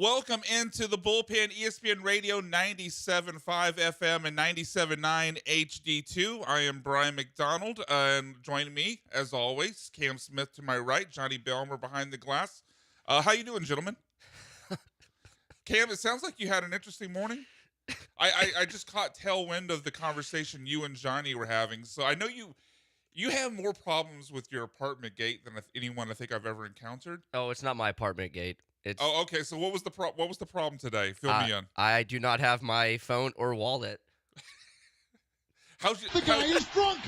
Welcome into the Bullpen, ESPN Radio 97.5 FM and 97.9 HD2. I am Brian McDonald, and joining me, as always, Cam Smith to my right, Johnny Belmer behind the glass. How you doing, gentlemen? Cam, it sounds like you had an interesting morning. I just caught tailwind of the conversation you and Johnny were having. So I know you have more problems with your apartment gate than anyone I think I've ever encountered. Oh, it's not my apartment gate. Oh, okay. So what was the problem today? Fill me in. I do not have my phone or wallet. The guy is drunk.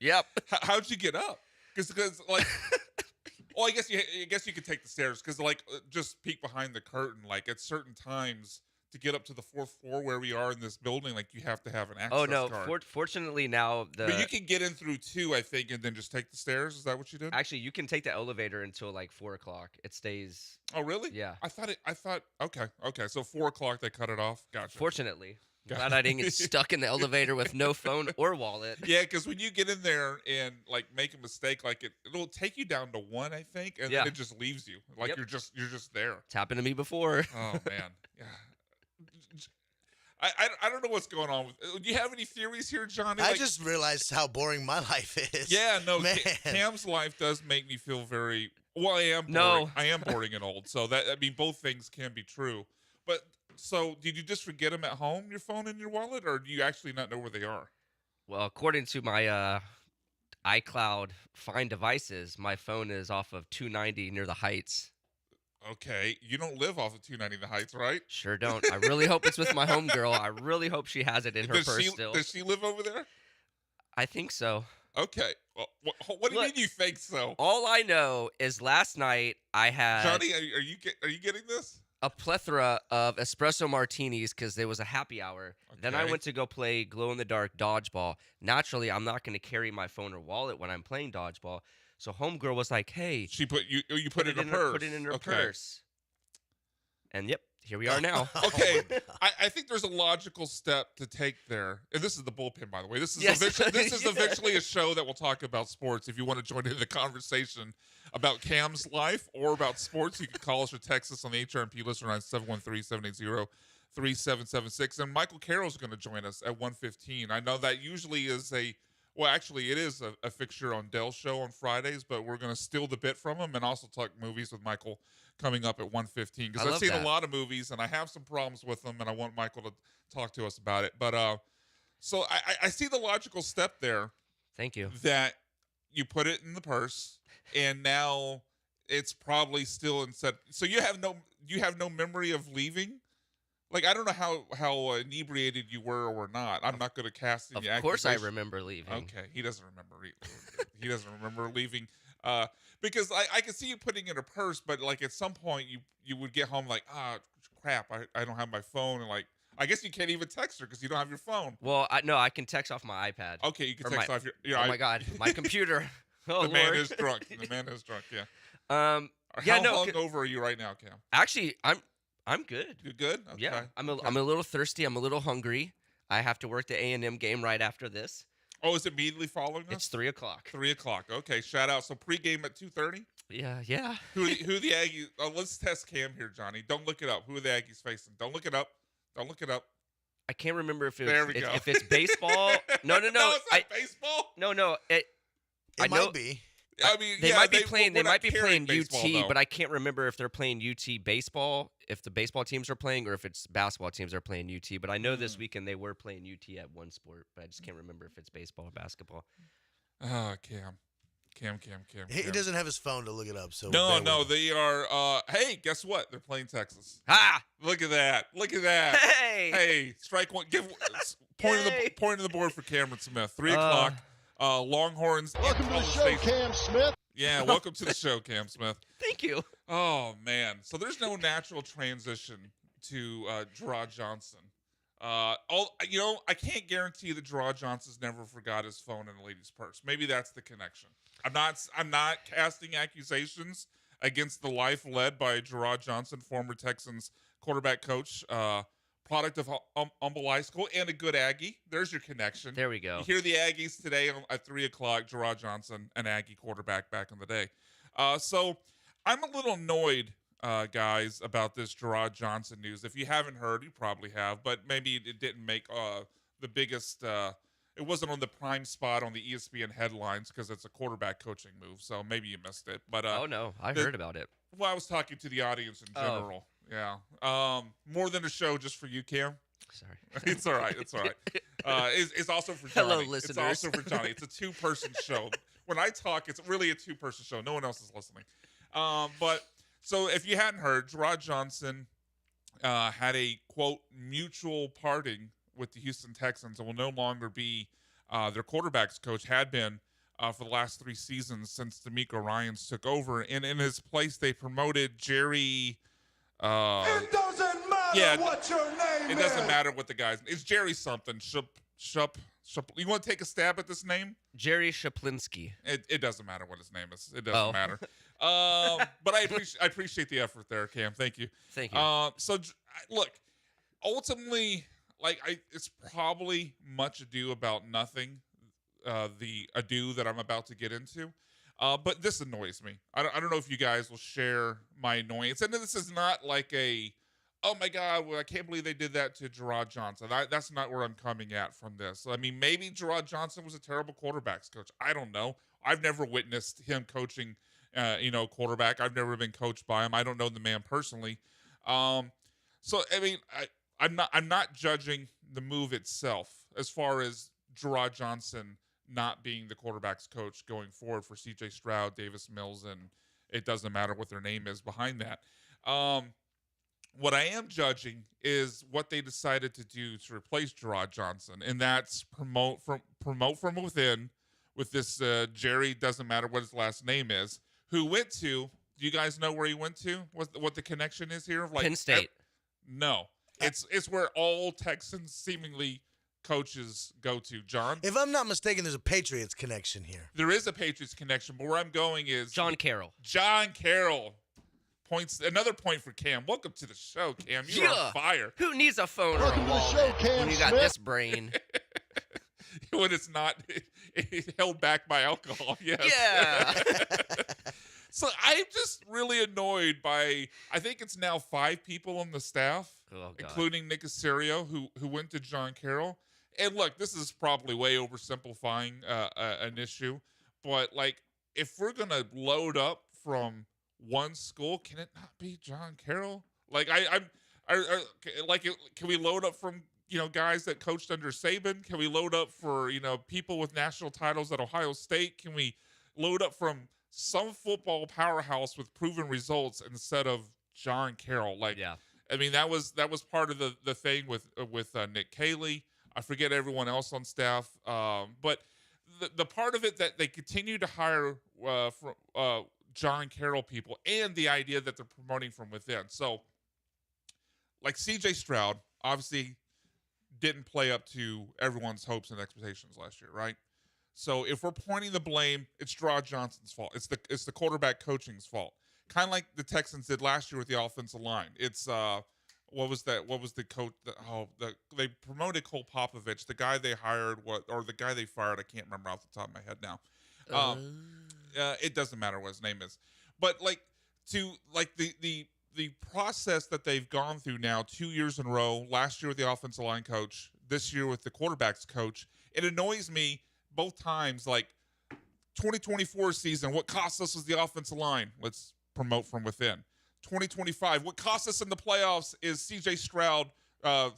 Yep. How'd you get up? Because like, well, I guess you could take the stairs because just peek behind the curtain. Like at certain times to get up to the fourth floor where we are in this building, like you have to have an access card. Fortunately now But you can get in through 2, I think, and then just take the stairs. Is that what you did? Actually, you can take the elevator until like 4:00. It stays. Oh, really? Yeah. I thought. Okay. So 4:00 they cut it off. Gotcha. Fortunately. Glad I didn't get stuck in the elevator with no phone or wallet. Yeah, because when you get in there and like make a mistake, like it'll take you down to 1, I think, and then it just leaves you. Like Yep. you're just there. It's happened to me before. Oh man. Yeah. I don't know what's going on with. Do you have any theories here, Johnny? I just realized how boring my life is. Yeah, no. Man. Cam's life does make me feel very. Well, I am. Boring. No. I am boring and old. So both things can be true. But so, did you just forget them at home, your phone and your wallet, or do you actually not know where they are? Well, according to my iCloud Find devices, my phone is off of 290 near the Heights. Okay, you don't live off of 290 The Heights, right? Sure don't. I really hope it's with my homegirl. I really hope she has it in her purse still. Does she live over there? I think so. Okay. Well, what do you mean you think so? All I know is last night I had Johnny, are you getting this? a plethora of espresso martinis because there was a happy hour. Then I Okay. went to go play glow-in-the-dark dodgeball. Naturally, I'm not going to carry my phone or wallet when I'm playing dodgeball. So homegirl was like, "Hey, She put you put it in her purse. Put it in her Okay. purse." And yep, here we are now. Okay, Oh my God. I think there's a logical step to take there, and this is the Bullpen, by the way. This is Yes. this is eventually a show that will talk about sports. If you want to join in the conversation about Cam's life or about sports, you can call us or text us on the HRMP listener line 713-780-3776. And Michael Carroll's going to join us at 1:15. I know that usually is actually, it is a fixture on Dell's show on Fridays, but we're going to steal the bit from him and also talk movies with Michael coming up at 1:15 because I I've love seen that. a lot of movies and I have some problems with them and I want Michael to talk to us about it. But so I see the logical step there Thank you. that you put it in the purse and now it's probably still inside. So you have no memory of leaving. Like, I don't know how inebriated you were or were not. I'm not going to cast any Of course, I accusation. remember leaving. Okay, he doesn't remember. He doesn't remember leaving. Because I can see you putting in a purse, but like at some point you would get home like, crap, I don't have my phone, and like I guess you can't even text her because you don't have your phone. Well, I can text off my iPad. Okay, you can Or text my- off your. Oh my God, my computer. Oh The man Lord. is drunk. The man is drunk. Yeah. Yeah, How no. hungover are you right now, Cam? Actually, I'm good. You good? Okay. Yeah, I'm Okay. a little thirsty. I'm a little hungry. I have to work the A&M game right after this. Oh, is it immediately following It's us? 3:00. 3:00. Okay, shout out. So pregame at 2:30. Yeah. Who the Aggies? Oh, let's test Cam here, Johnny. Don't look it up. Who are the Aggies facing? Don't look it up. Don't look it up. I can't remember if There we go. if it's baseball. No. No, it's not baseball. No. It I know might be. I mean, they yeah, might be playing. we're They not might be carrying playing baseball, UT, though. but I can't remember if they're playing UT baseball. If the baseball teams are playing, or if it's basketball teams are playing UT. But I know this weekend they were playing UT at one sport, but I just can't remember if it's baseball or basketball. Cam. He doesn't have his phone to look it up. So No, bear no, with him. they are. Hey, guess what? They're playing Texas. Ha! Look at that. Look at that. Hey! Hey, strike one. Give point Yay. of the board for Cameron Smith. 3:00. Longhorns. Welcome to the College show, Station. Cam Smith. Yeah, welcome to the show, Cam Smith. Thank you. Oh man, so there's no natural transition to Gerard Johnson. I can't guarantee that Gerard Johnson's never forgot his phone in a lady's purse. Maybe that's the connection. I'm not casting accusations against the life led by Gerard Johnson, former Texans quarterback coach, product of Humble High School, and a good Aggie. There's your connection. There we go. You hear the Aggies today at 3:00. Gerard Johnson, an Aggie quarterback back in the day. So I'm a little annoyed guys, about this Gerard Johnson news. If you haven't heard, you probably have, but maybe it didn't make the biggest. It wasn't on the prime spot on the ESPN headlines because it's a quarterback coaching move. So maybe you missed it. But oh no, I heard about it. Well, I was talking to the audience in general. Yeah. More than a show just for you, Cam. Sorry. It's all right. It's all right. It's also for Johnny. Hello, listeners. It's also for Johnny. It's a two-person show. When I talk, it's really a two-person show. No one else is listening. But so if you hadn't heard, Gerard Johnson had a, quote, mutual parting with the Houston Texans and will no longer be their quarterback's coach, had been for the last 3 seasons since DeMeco Ryans took over. And in his place, they promoted Jerry... it doesn't matter what your name is. It doesn't matter what the guy's... It's Jerry something. You want to take a stab at this name? Jerry Shaplinski. It doesn't matter what his name is. It doesn't matter. But I appreciate the effort there, Cam. Thank you. Thank you. So look, ultimately, it's probably much ado about nothing. The ado that I'm about to get into. But this annoys me. I don't know if you guys will share my annoyance. And this is not like oh my God, well, I can't believe they did that to Gerard Johnson. That's not where I'm coming at from this. I mean, maybe Gerard Johnson was a terrible quarterbacks coach. I don't know. I've never witnessed him coaching, quarterback. I've never been coached by him. I don't know the man personally. So I mean, I'm not judging the move itself as far as Gerard Johnson not being the quarterback's coach going forward for C.J. Stroud, Davis Mills, and it doesn't matter what their name is behind that. What I am judging is what they decided to do to replace Gerard Johnson, and that's promote from within with this Jerry, doesn't matter what his last name is, who went to, do you guys know where he went to? What the connection is here? Penn State. No. It's where all Texans seemingly coaches go to, John. If I'm not mistaken, there's a Patriots connection here. There is a Patriots connection, but where I'm going is John Carroll. John Carroll. Points. Another point for Cam. Welcome to the show, Cam. You're on fire. Who needs a phone or a wallet when you got this brain? When it's not held back by alcohol. Yes. Yeah. So I'm just really annoyed by, I think it's now 5 people on the staff, including Nick Caserio, who went to John Carroll. And look, this is probably way oversimplifying an issue, but if we're gonna load up from one school, can it not be John Carroll? Can we load up from guys that coached under Saban? Can we load up for people with national titles at Ohio State? Can we load up from some football powerhouse with proven results instead of John Carroll? Yeah. I mean, that was part of the thing with Nick Caley. I forget everyone else on staff, but the part of it that they continue to hire from John Carroll people, and the idea that they're promoting from within. So, C.J. Stroud obviously didn't play up to everyone's hopes and expectations last year, right? So if we're pointing the blame, it's Gerard Johnson's fault. It's the quarterback coaching's fault. Kind of like the Texans did last year with the offensive line. It's what was that? What was the coach? They promoted Cole Popovich, the guy they hired, or the guy they fired. I can't remember off the top of my head now. It doesn't matter what his name is, but the process that they've gone through now 2 years in a row. Last year with the offensive line coach, this year with the quarterback's coach. It annoys me both times. 2024 season, what cost us was the offensive line. Let's promote from within. 2025, what cost us in the playoffs is C.J. Stroud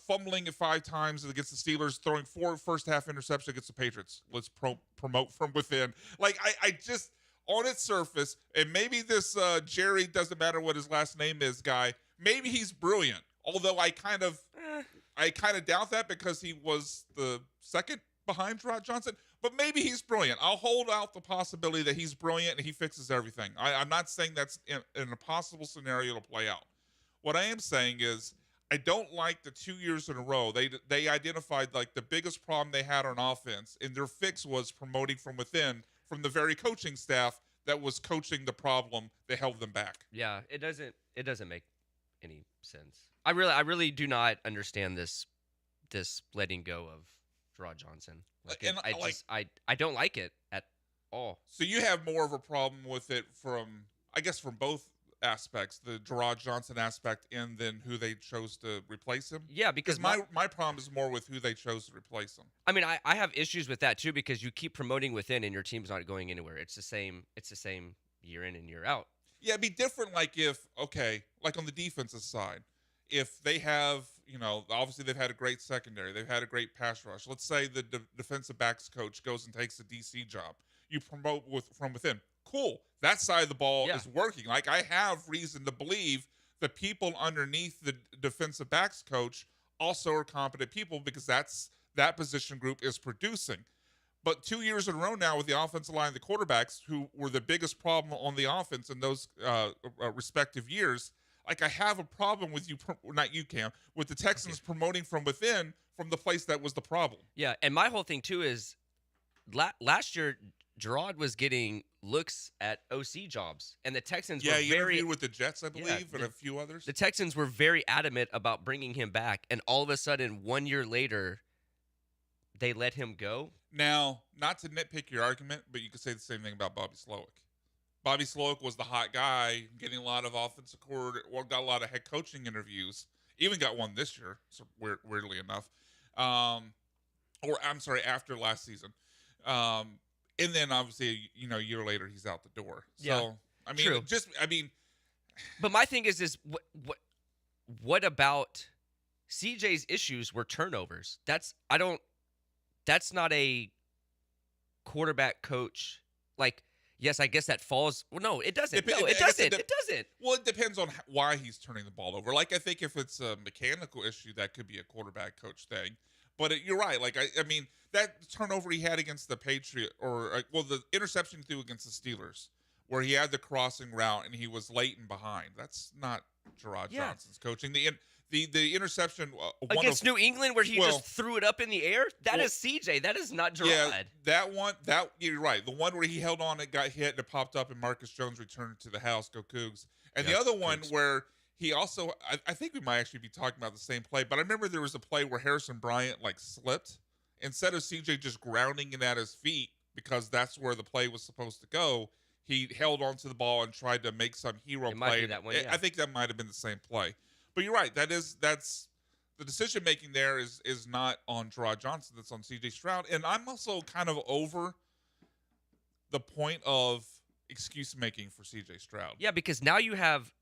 fumbling it 5 times against the Steelers, throwing 4 first-half interceptions against the Patriots. Let's promote from within. I just, on its surface, and maybe this Jerry, doesn't matter what his last name is, guy, maybe he's brilliant. Although I kind of doubt that because he was the second behind Gerard Johnson. But maybe he's brilliant. I'll hold out the possibility that he's brilliant and he fixes everything. I'm not saying that's an impossible scenario to play out. What I am saying is I don't like the 2 years in a row. They identified the biggest problem they had on offense, and their fix was promoting from within from the very coaching staff that was coaching the problem that held them back. Yeah, it doesn't make any sense. I really do not understand this letting go of Gerard Johnson. I don't like it at all. So you have more of a problem with it from both aspects, the Gerard Johnson aspect, and then who they chose to replace him. Yeah, because my problem is more with who they chose to replace him. I mean, I have issues with that too because you keep promoting within and your team's not going anywhere. It's the same year in and year out. Yeah, it'd be different. Like like on the defensive side, if they have, obviously they've had a great secondary, they've had a great pass rush. Let's say the defensive backs coach goes and takes the DC job. You promote from within. Cool. That side of the ball is working. Like, I have reason to believe the people underneath the defensive backs coach also are competent people because that position group is producing. But 2 years in a row now with the offensive line, the quarterbacks who were the biggest problem on the offense in those respective years, like, I have a problem with not you, Cam, with the Texans promoting from within from the place that was the problem. Yeah, and my whole thing too is last year Gerard was getting looks at OC jobs, and the Texans were he interviewed with the Jets, I believe, and a few others. The Texans were very adamant about bringing him back, and all of a sudden, 1 year later, they let him go. Now, not to nitpick your argument, but you could say the same thing about Bobby Slowick. Bobby Slowick was the hot guy, getting a lot of offensive got a lot of head coaching interviews. Even got one this year, so weirdly enough. After last season. And then obviously, a year later he's out the door. So Yeah, I mean, true. But my thing is what about CJ's issues were turnovers? That's not a quarterback coach. Like, yes, I guess that falls. Well, no, it doesn't. It doesn't. It doesn't. Well, it depends on why he's turning the ball over. Like, I think if it's a mechanical issue, that could be a quarterback coach thing. But you're right. Like, I mean, that turnover he had against the Patriots, the interception he threw against the Steelers, where he had the crossing route and he was late and behind. That's not Gerard Johnson's coaching. The interception against New England, where he just threw it up in the air. That is CJ. That is not Gerard. Yeah, that one. You're right. The one where he held on and got hit and it popped up, and Marcus Jones returned to the house. Go Cougs. And the other one where he also, I think we might actually be talking about the same play, but I remember there was a play where Harrison Bryant slipped. Instead of CJ just grounding it at his feet because that's where the play was supposed to go, he held onto the ball and tried to make some hero play. That one, I think that might have been the same play. But you're right. That's the decision making there is not on Gerard Johnson. That's on CJ Stroud. And I'm also kind of over the point of excuse making for CJ Stroud. Yeah, because now you have,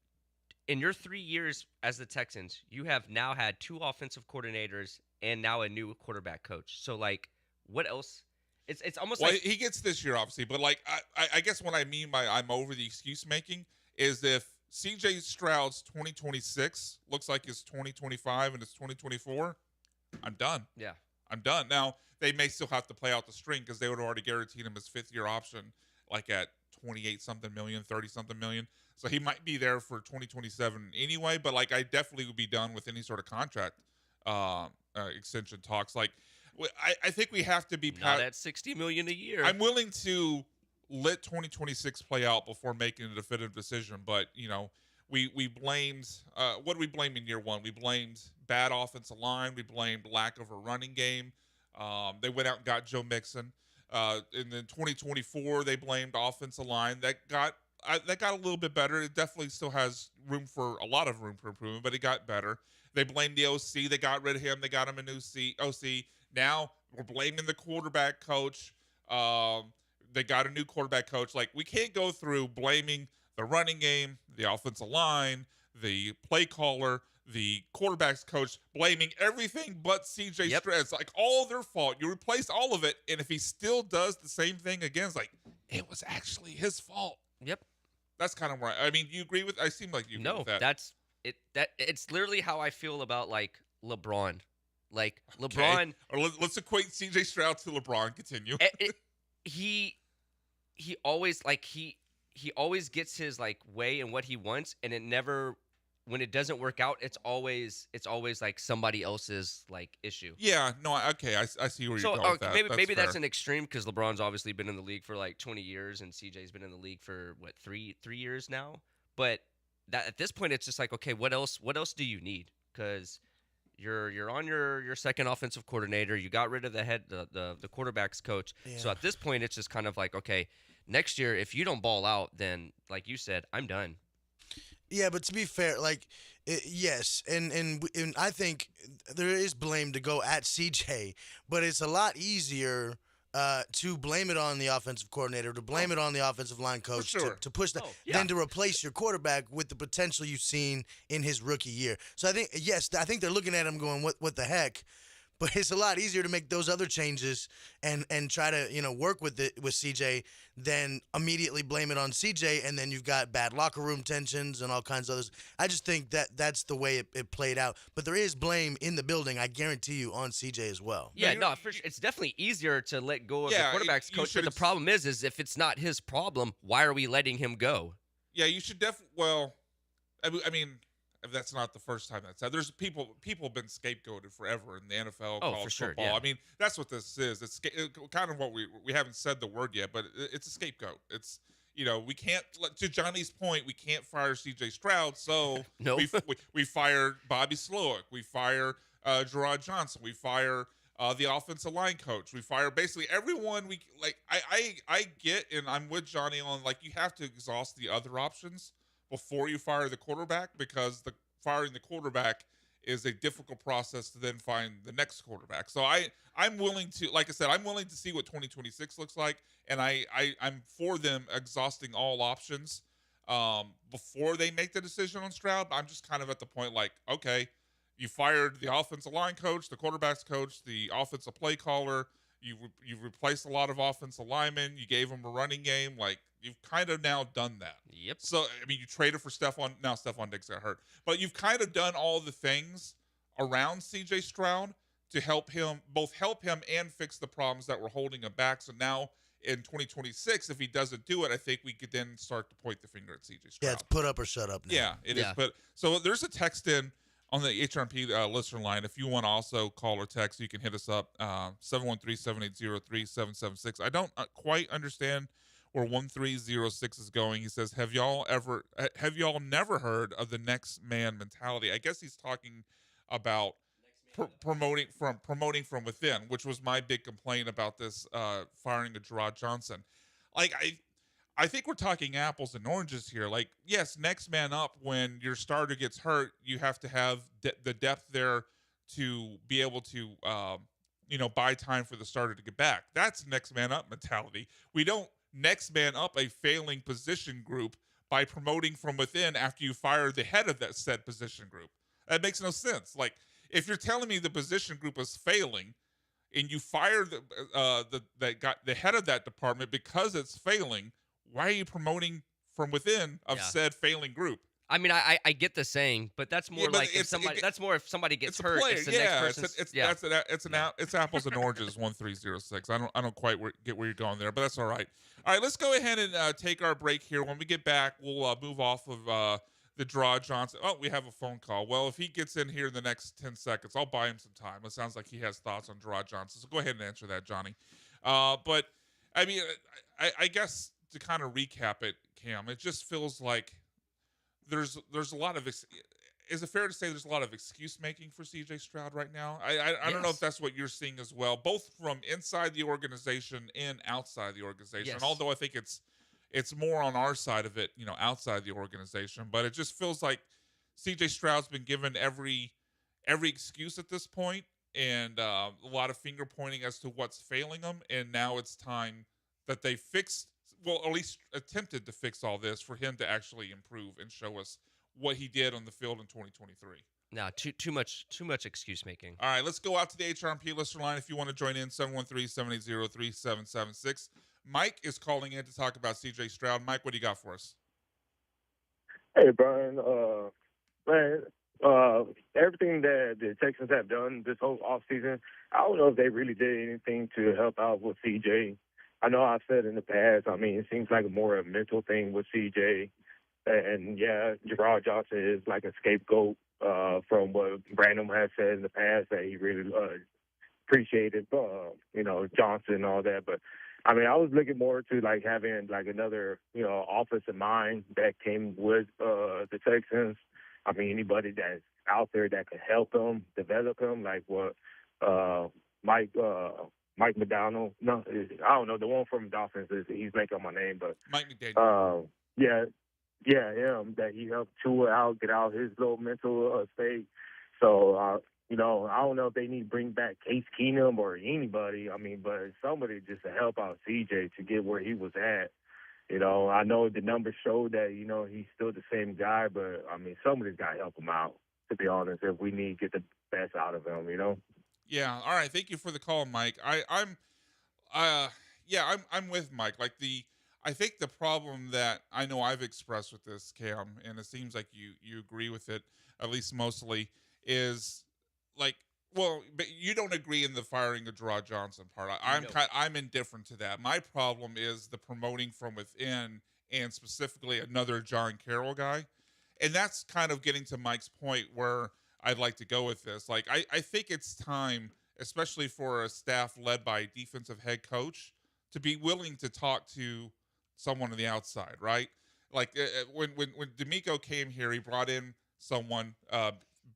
in your 3 years as the Texans, you have now had 2 offensive coordinators and now a new quarterback coach. So, what else? It's almost like he gets this year, obviously, but I guess what I mean by I'm over the excuse making is if CJ Stroud's 2026 looks like it's 2025 and it's 2024, I'm done. Yeah, I'm done. Now they may still have to play out the string because they would already guaranteed him his 5th-year option, at 28-something million, 30-something million. So he might be there for 2027 anyway. But I definitely would be done with any sort of contract extension talks. I think we have to be not at $60 million a year. I'm willing to let 2026 play out before making a definitive decision. But we blamed what did we blame in year one? We blamed bad offensive line. We blamed lack of a running game. They went out and got Joe Mixon. In then 2024, they blamed offensive line. That got a little bit better. It definitely still has a lot of room for improvement, but it got better. They blamed the OC. They got rid of him. They got him a new OC. Now we're blaming the quarterback coach. They got a new quarterback coach. We can't go through blaming the running game, the offensive line, the play caller, the quarterback's coach, blaming everything but CJ Stroud. It's all their fault. You replace all of it, and if he still does the same thing again, it's it was actually his fault. Yep. That's kind of where I mean, you agree with? I seem like you agree with that. No, that's it. It's literally how I feel about LeBron. LeBron. Or let's equate CJ Stroud to LeBron. Continue. He always he always gets his way and what he wants, and it never. When it doesn't work out, it's always somebody else's issue. Yeah, no, okay, I see where you're going with that. Maybe that's an extreme because LeBron's obviously been in the league for 20 years and CJ's been in the league for what 3 years now. But that at this point, it's just okay, what else do you need? Because you're on your second offensive coordinator. You got rid of the quarterback's coach. Yeah. So at this point, it's just kind of okay, next year if you don't ball out, then like you said, I'm done. Yeah, but to be fair, like, yes, and I think there is blame to go at CJ, but it's a lot easier to blame it on the offensive coordinator, to blame it on the offensive line For coach, sure. to push that, Oh, yeah. than to replace your quarterback with the potential you've seen in his rookie year. So I think, yes, I think they're looking at him going, what the heck? But it's a lot easier to make those other changes and try to work with it with CJ than immediately blame it on CJ, and then you've got bad locker room tensions and all kinds of others. I just think that's the way it played out. But there is blame in the building, I guarantee you, on CJ as well. Yeah, you're- no, for sure. It's definitely easier to let go of Yeah, the quarterback's you coach. should But the problem is if it's not his problem, why are we letting him go? Yeah, you should definitely. Well, I mean, that's not the first time that's happened. There's people have been scapegoated forever in the NFL, Oh, for college sure, football. yeah. I mean, that's what this is. It's kind of what we haven't said the word yet, but it's a scapegoat. It's we can't. To Johnny's point, we can't fire C.J. Stroud, so No. we fire Bobby Slowick, we fire Gerard Johnson, we fire the offensive line coach, we fire basically everyone. We like. I get, and I'm with Johnny on like you have to exhaust the other options before you fire the quarterback, because firing the quarterback is a difficult process to then find the next quarterback. So I'm willing to, like I said, I'm willing to see what 2026 looks like, and I'm for them exhausting all options before they make the decision on Stroud. I'm just kind of at the point like, okay, you fired the offensive line coach, the quarterbacks coach, the offensive play caller. You've replaced a lot of offensive linemen. You gave them a running game. Like, you've kind of now done that. Yep. So, I mean, you traded for Stephon. Now Stephon Diggs got hurt. But you've kind of done all the things around C.J. Stroud to help him and fix the problems that were holding him back. So now in 2026, if he doesn't do it, I think we could then start to point the finger at C.J. Stroud. Yeah, it's put up or shut up now. Yeah, it is. Yeah. But so there's a text in on the HRP listener line. If you want to also call or text, you can hit us up, 713-780-3776. I don't quite understand where 1306 is going. He says, have y'all never heard of the next man mentality? I guess he's talking about promoting from within, which was my big complaint about this firing of Gerard Johnson. Like, I think we're talking apples and oranges here. Like, yes, next man up, when your starter gets hurt, you have to have the depth there to be able to, buy time for the starter to get back. That's next man up mentality. We don't next man up a failing position group by promoting from within after you fire the head of that said position group. That makes no sense. Like, if you're telling me the position group is failing and you fire the head of that department because it's failing, why are you promoting from within of said failing group? I mean, I get the saying, but that's more but like if somebody gets hurt, player. it's the next person's. It's apples and oranges. 1306. I don't quite get where you're going there, but that's all right. All right, let's go ahead and take our break here. When we get back, we'll move off of the Gerard Johnson. Oh, we have a phone call. Well, if he gets in here in the next 10 seconds, I'll buy him some time. It sounds like he has thoughts on Gerard Johnson, so go ahead and answer that, Johnny. But I mean, I guess to kind of recap it, Cam, it just feels like there's a lot of is it fair to say there's a lot of excuse making for CJ Stroud right now? I don't know if that's what you're seeing as well, both from inside the organization and outside the organization. Yes. Although I think it's more on our side of it, outside the organization, but it just feels like CJ Stroud's been given every excuse at this point, and a lot of finger pointing as to what's failing them, and now it's time that they fixed, well, at least attempted to fix all this for him to actually improve and show us what he did on the field in 2023. No, too much excuse making. All right, let's go out to the HRMP listener line. If you want to join in, 713-780-3776. Mike is calling in to talk about C.J. Stroud. Mike, what do you got for us? Hey, Brian. Everything that the Texans have done this whole offseason, I don't know if they really did anything to help out with C.J. I know I've said in the past, I mean, it seems like more a mental thing with C.J. And, yeah, Gerard Johnson is like a scapegoat from what Brandon has said in the past, that he really appreciated, Johnson and all that. But, I mean, I was looking more to, like, having, like, another, offensive mind that came with the Texans. I mean, anybody that's out there that could help them, develop them, like what Mike McDonald. No, I don't know. The one from Dolphins, he's making my name, but Mike McDaniel. yeah, Yeah, him, that he helped Tua out, get out his little mental state. So, I don't know if they need to bring back Case Keenum or anybody. I mean, but somebody just to help out CJ to get where he was at. I know the numbers show that, he's still the same guy, but, I mean, somebody's got to help him out, to be honest, if we need to get the best out of him. Yeah. All right. Thank you for the call, Mike. Uh, yeah, I'm with Mike. I think the problem that I know I've expressed with this, Cam, and it seems like you agree with it, at least mostly, is like, well, but you don't agree in the firing of Gerard Johnson part. No. I'm indifferent to that. My problem is the promoting from within, and specifically another John Carroll guy, and that's kind of getting to Mike's point where I'd like to go with this. Like, I think it's time, especially for a staff led by a defensive head coach, to be willing to talk to someone on the outside, right? Like when D'Amico came here, he brought in someone,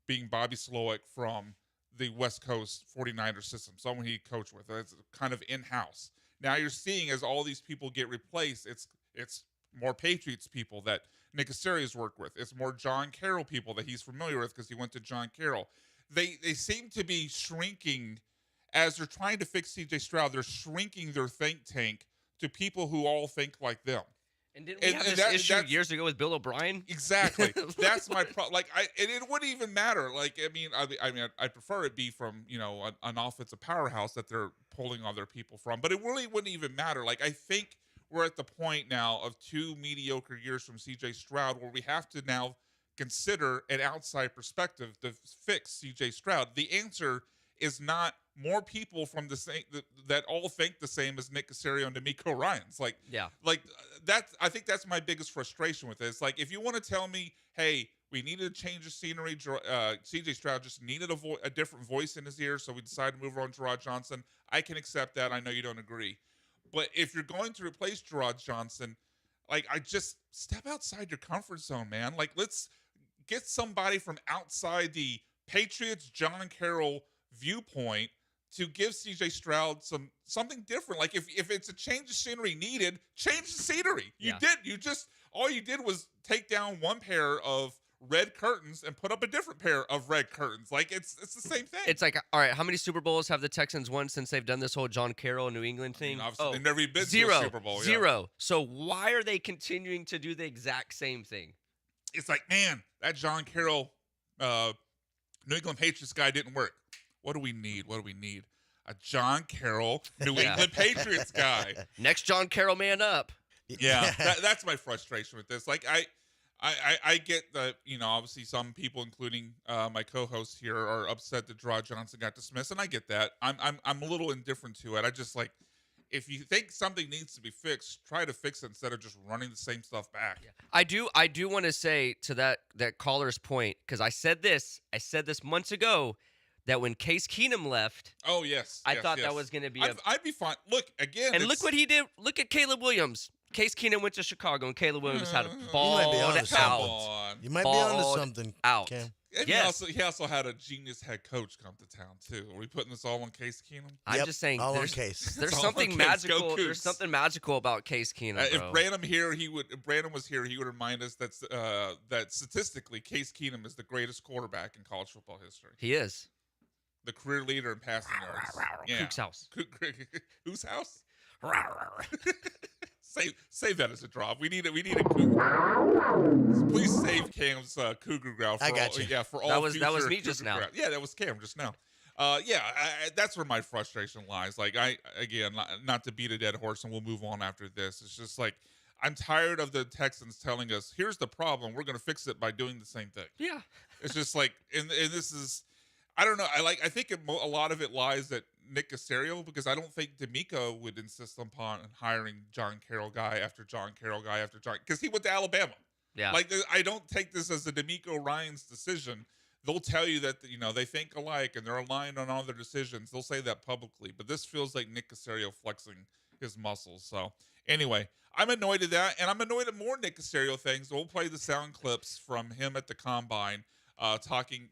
being Bobby Slowick from the West Coast 49ers system, someone he coached with. It's kind of in-house. Now you're seeing as all these people get replaced, it's more Patriots people that Nick Caserio's worked with. It's more John Carroll people that he's familiar with because he went to John Carroll. They seem to be shrinking as they're trying to fix CJ Stroud. They're shrinking their think tank to people who all think like them. And didn't we have this issue years ago with Bill O'Brien? Exactly. That's my problem. Like, and it wouldn't even matter. Like, I prefer it be from an offensive powerhouse that they're pulling other people from. But it really wouldn't even matter. Like, I think we're at the point now of 2 mediocre years from CJ Stroud where we have to now consider an outside perspective to fix CJ Stroud. The answer is not more people from the same that all think the same as Nick Caserio and D'Amico Ryans. Like that. I think that's my biggest frustration with this. Like, if you want to tell me, hey, we needed to change the scenery, CJ Stroud just needed a different voice in his ear, so we decided to move on to Gerard Johnson. I can accept that. I know you don't agree, but if you're going to replace Gerard Johnson, like, I just step outside your comfort zone, man. Like, let's get somebody from outside the Patriots, John Carroll viewpoint to give CJ Stroud something different. Like, if it's a change of scenery needed, change the scenery. All you did was take down one pair of red curtains and put up a different pair of red curtains. Like, it's the same thing. It's like, all right, how many Super Bowls have the Texans won since they've done this whole John Carroll New England thing? Obviously, they've never been zero, to a Super Bowl. Zero. Yeah. So why are they continuing to do the exact same thing? It's like, man, that John Carroll New England Patriots guy didn't work. What do we need? A John Carroll New England Patriots guy. Next John Carroll man up. Yeah, that's my frustration with this. Like, I get that, obviously some people, including my co-hosts here, are upset that Gerard Johnson got dismissed, and I get that. I'm a little indifferent to it. I just, like, if you think something needs to be fixed, try to fix it instead of just running the same stuff back. Yeah. I do want to say to that caller's point, because I said this months ago, that when Case Keenum left, I thought that was going to be I'd be fine. Look, again, and look what he did. Look at Caleb Williams. Case Keenum went to Chicago, and Caleb Williams had a ball out. You might be onto something, Cam. Yes. He also had a genius head coach come to town too. Are we putting this all on Case Keenum? I'm just saying, there's something magical. There's something magical about Case Keenum. If Brandon was here, he would remind us that statistically, Case Keenum is the greatest quarterback in college football history. He is the career leader in passing yards. Cook's house. Whose house? Save that as a drop. We need a Cougar. Please save Cam's Cougar growl. I got you. Yeah, for all that was me Cougar just now. growl. Yeah, that was Cam just now. That's where my frustration lies. Like, not to beat a dead horse, and we'll move on after this. It's just like, I'm tired of the Texans telling us, here's the problem, we're going to fix it by doing the same thing. Yeah. It's just like, and this is, I don't know. I think a lot of it lies at Nick Caserio, because I don't think D'Amico would insist upon hiring John Carroll guy after John Carroll guy after John, because he went to Alabama. Yeah. Like, I don't take this as a D'Amico Ryans decision. They'll tell you that, they think alike and they're aligned on all their decisions. They'll say that publicly, but this feels like Nick Caserio flexing his muscles. So anyway, I'm annoyed at that, and I'm annoyed at more Nick Caserio things. We'll play the sound clips from him at the Combine,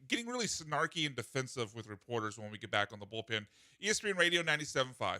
getting really snarky and defensive with reporters when we get back on the Bullpen. ESPN Radio 97.5.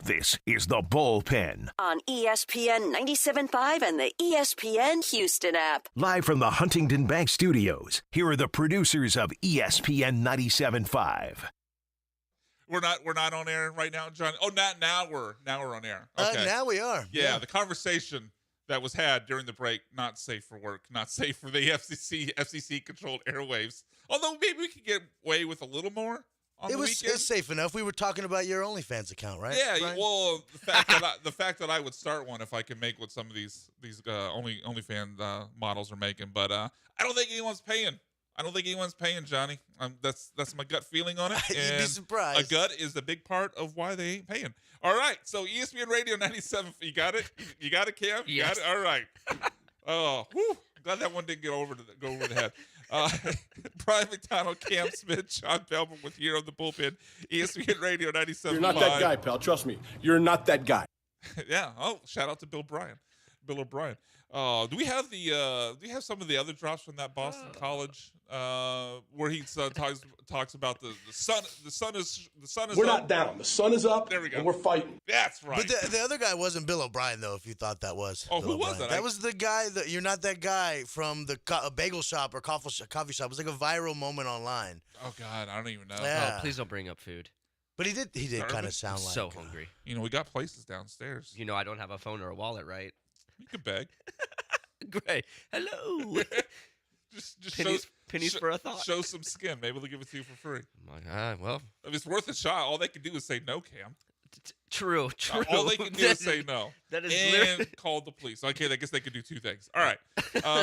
This is the Bullpen. On ESPN 97.5 and the ESPN Houston app. Live from the Huntington Bank Studios, here are the producers of ESPN 97.5. We're not on air right now, John. Oh, now we're on air. Okay. Now we are. Yeah, the conversation that was had during the break, not safe for work, not safe for the FCC controlled airwaves. Although maybe we could get away with a little more on the weekend. It's safe enough. We were talking about your OnlyFans account, right? Yeah, Brian? well, the fact that I would start one if I can make what some of these OnlyFans models are making, but I don't think anyone's paying. I don't think anyone's paying, Johnny. That's my gut feeling on it. You'd be surprised. A gut is a big part of why they ain't paying. All right, so ESPN Radio 97. You got it? You got it, Cam? You got it? All right. Oh, whew. Glad that one didn't go over the head. Brian McDonald, Cam Smith, John Belman with here on the Bullpen. ESPN Radio 97. You're not that guy, pal. Trust me. You're not that guy. Yeah. Oh, shout out to Bill O'Brien. Do we have some of the other drops from that Boston College where he talks about the sun? The sun is. We're up. not down. The sun is up. There we go. And we're fighting. That's right. But the other guy wasn't Bill O'Brien, though, if you thought that was. Oh, Bill who was O'Brien. that? That was the guy that you're not that guy from the bagel shop or coffee shop. It was like a viral moment online. Oh God, I don't even know. Yeah. Oh, please don't bring up food. But he did kind of sound I'm like so hungry. You know, we got places downstairs. You know, I don't have a phone or a wallet, right? You could beg. Great. Hello. just pennies for a thought. Show some skin. Maybe they'll give it to you for free. My God. Well, If it's worth a shot, all they can do is say no, Cam. True. All they can do is say no. That is and literally call the police. Okay, I guess they could do two things. All right.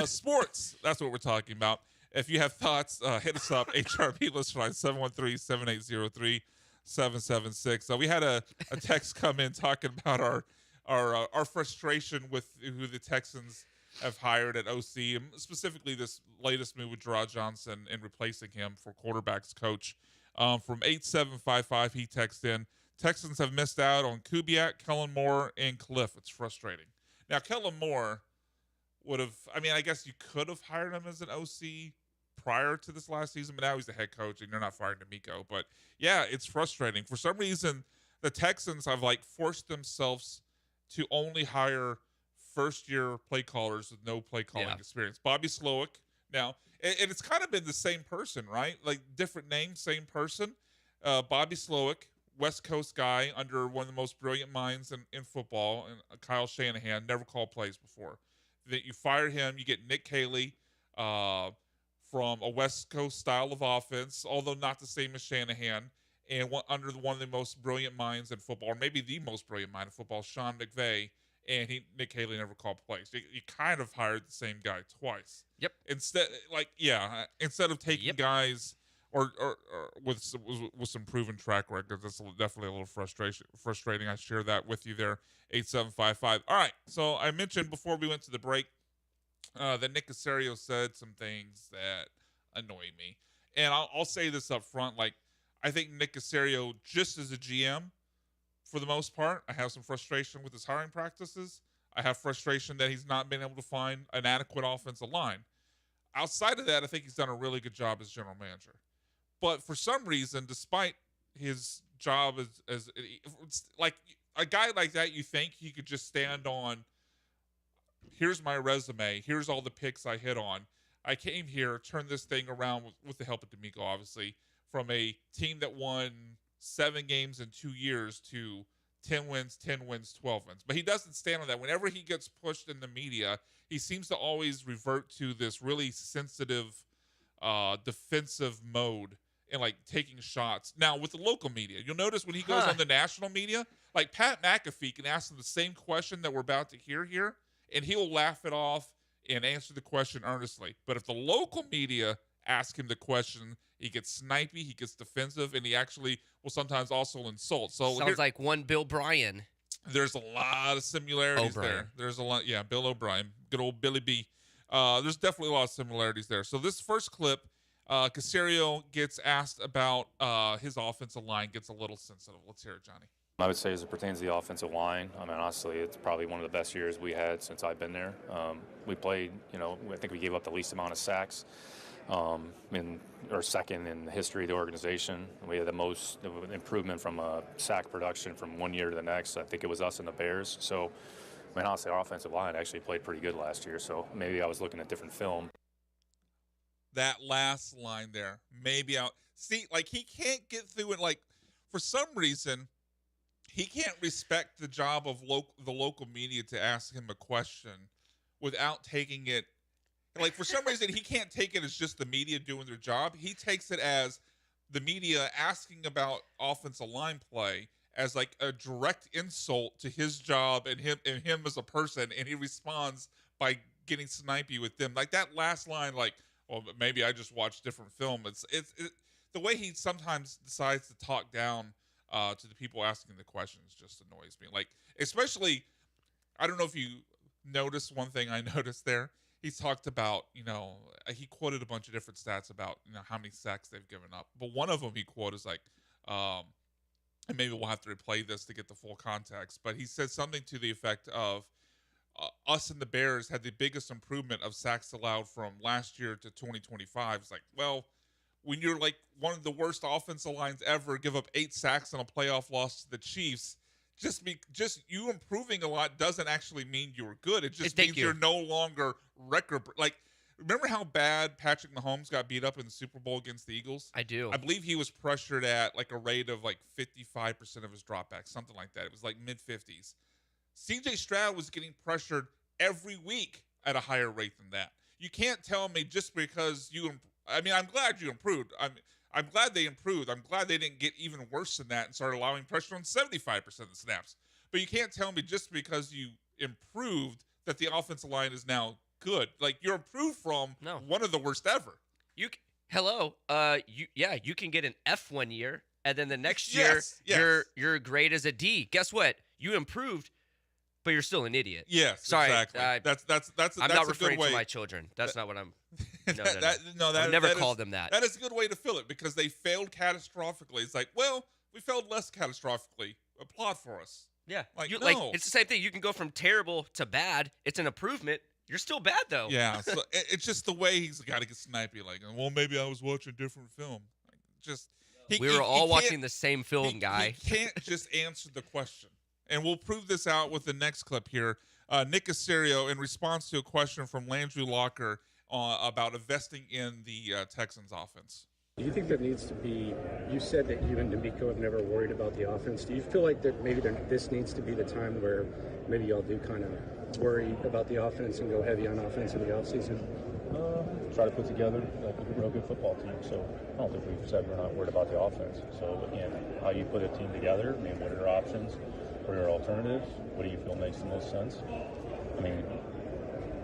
Sports. That's what we're talking about. If you have thoughts, hit us up. HRP list line 713-7803-776. We had a text come in talking about our frustration with who the Texans have hired at OC, and specifically this latest move with Gerard Johnson and replacing him for quarterbacks coach. From 8755, he texted in, Texans have missed out on Kubiak, Kellen Moore, and Cliff. It's frustrating. Now, Kellen Moore would have, I guess you could have hired him as an OC prior to this last season, but now he's the head coach, and you're not firing D'Amico. But, yeah, it's frustrating. For some reason, the Texans have, forced themselves to only hire first-year play callers with no play calling experience. Bobby Slowick. Now, and it's kind of been the same person, right? Different name, same person. Bobby Slowick, West Coast guy under one of the most brilliant minds in football, and Kyle Shanahan, never called plays before. That you fire him, you get Nick Caley from a West Coast style of offense, although not the same as Shanahan, and under one of the most brilliant minds in football, or maybe the most brilliant mind in football, Sean McVay, and Nick Caley never called plays. You kind of hired the same guy twice. Yep. Instead of taking guys or with some proven track records, that's definitely a little frustrating. I share that with you there, 8755. All right, so I mentioned before we went to the break that Nick Caserio said some things that annoy me, and I'll say this up front. I think Nick Caserio, just as a GM, for the most part, I have some frustration with his hiring practices. I have frustration that he's not been able to find an adequate offensive line. Outside of that, I think he's done a really good job as general manager. But for some reason, despite his job as like a guy like that, you think he could just stand on, here's my resume, here's all the picks I hit on. I came here, turned this thing around with the help of D'Amico, obviously, from a team that won 7 games in 2 years to 10 wins, 12 wins. But he doesn't stand on that. Whenever he gets pushed in the media, he seems to always revert to this really sensitive defensive mode and taking shots. Now, with the local media, you'll notice when he goes on the national media, Pat McAfee can ask him the same question that we're about to hear here, and he'll laugh it off and answer the question earnestly. But if the local media ask him the question, he gets snipey, he gets defensive, and he actually will sometimes also insult. So sounds like one Bill Bryan. There's a lot of similarities there. There's a lot, Bill O'Brien, good old Billy B. There's definitely a lot of similarities there. So this first clip, Caserio gets asked about his offensive line, gets a little sensitive. Let's hear it, Johnny. I would say as it pertains to the offensive line, honestly, it's probably one of the best years we had since I've been there. We played, I think we gave up the least amount of sacks or second in the history of the organization. We had the most improvement from sack production from one year to the next. I think it was us and the Bears. So, honestly, our offensive line actually played pretty good last year. So maybe I was looking at different film. That last line there, maybe out. See, like he can't get through it. Like for some reason, he can't respect the job of the local media to ask him a question without taking it. Like for some reason, he can't take it as just the media doing their job. He takes it as the media asking about offensive line play as like a direct insult to his job and him as a person, and he responds by getting snipey with them. Like that last line, like, well, maybe I just watched different film. It's the way he sometimes decides to talk down to the people asking the questions just annoys me. Like, especially, I don't know if you noticed one thing I noticed there. He talked about, he quoted a bunch of different stats about, how many sacks they've given up. But one of them he quoted is like, and maybe we'll have to replay this to get the full context, but he said something to the effect of, us and the Bears had the biggest improvement of sacks allowed from last year to 2025. It's like, well, when you're like one of the worst offensive lines ever, give up 8 sacks on a playoff loss to the Chiefs, just you improving a lot doesn't actually mean you're good. It just means you're no longer record. Like, remember how bad Patrick Mahomes got beat up in the Super Bowl against the Eagles? I do. I believe he was pressured at like a rate of like 55% of his dropbacks, something like that. It was like mid-50s. CJ Stroud was getting pressured every week at a higher rate than that. You can't tell me just because I'm glad you improved. I'm glad they improved. I'm glad they didn't get even worse than that and started allowing pressure on 75% of the snaps. But you can't tell me just because you improved that the offensive line is now good. Like, you're improved from one of the worst ever. You can get an F one year, and then the next year your grade is a D. Guess what? You improved, but you're still an idiot. Yes, sorry. Exactly. That's I'm not referring to my children. That's not what I'm. No, I've never called them that. That is a good way to fill it because they failed catastrophically. It's like, well, we failed less catastrophically. Applaud for us. Yeah, like it's the same thing. You can go from terrible to bad. It's an improvement. You're still bad though. Yeah, so it's just the way he's got to get snipey. Like, well, maybe I was watching a different film. We were all watching the same film, guy. He can't just answer the question. And we'll prove this out with the next clip here. Nick Caserio, in response to a question from Landry Locker about investing in the Texans offense. Do you think there needs to be, you said that you and D'Amico have never worried about the offense. Do you feel like that maybe this needs to be the time where maybe y'all do kind of worry about the offense and go heavy on offense in the offseason? Try to put together a real good football team. So I don't think we've said we're not worried about the offense. So again, how you put a team together, what are your options? What are your alternatives? What do you feel makes the most sense?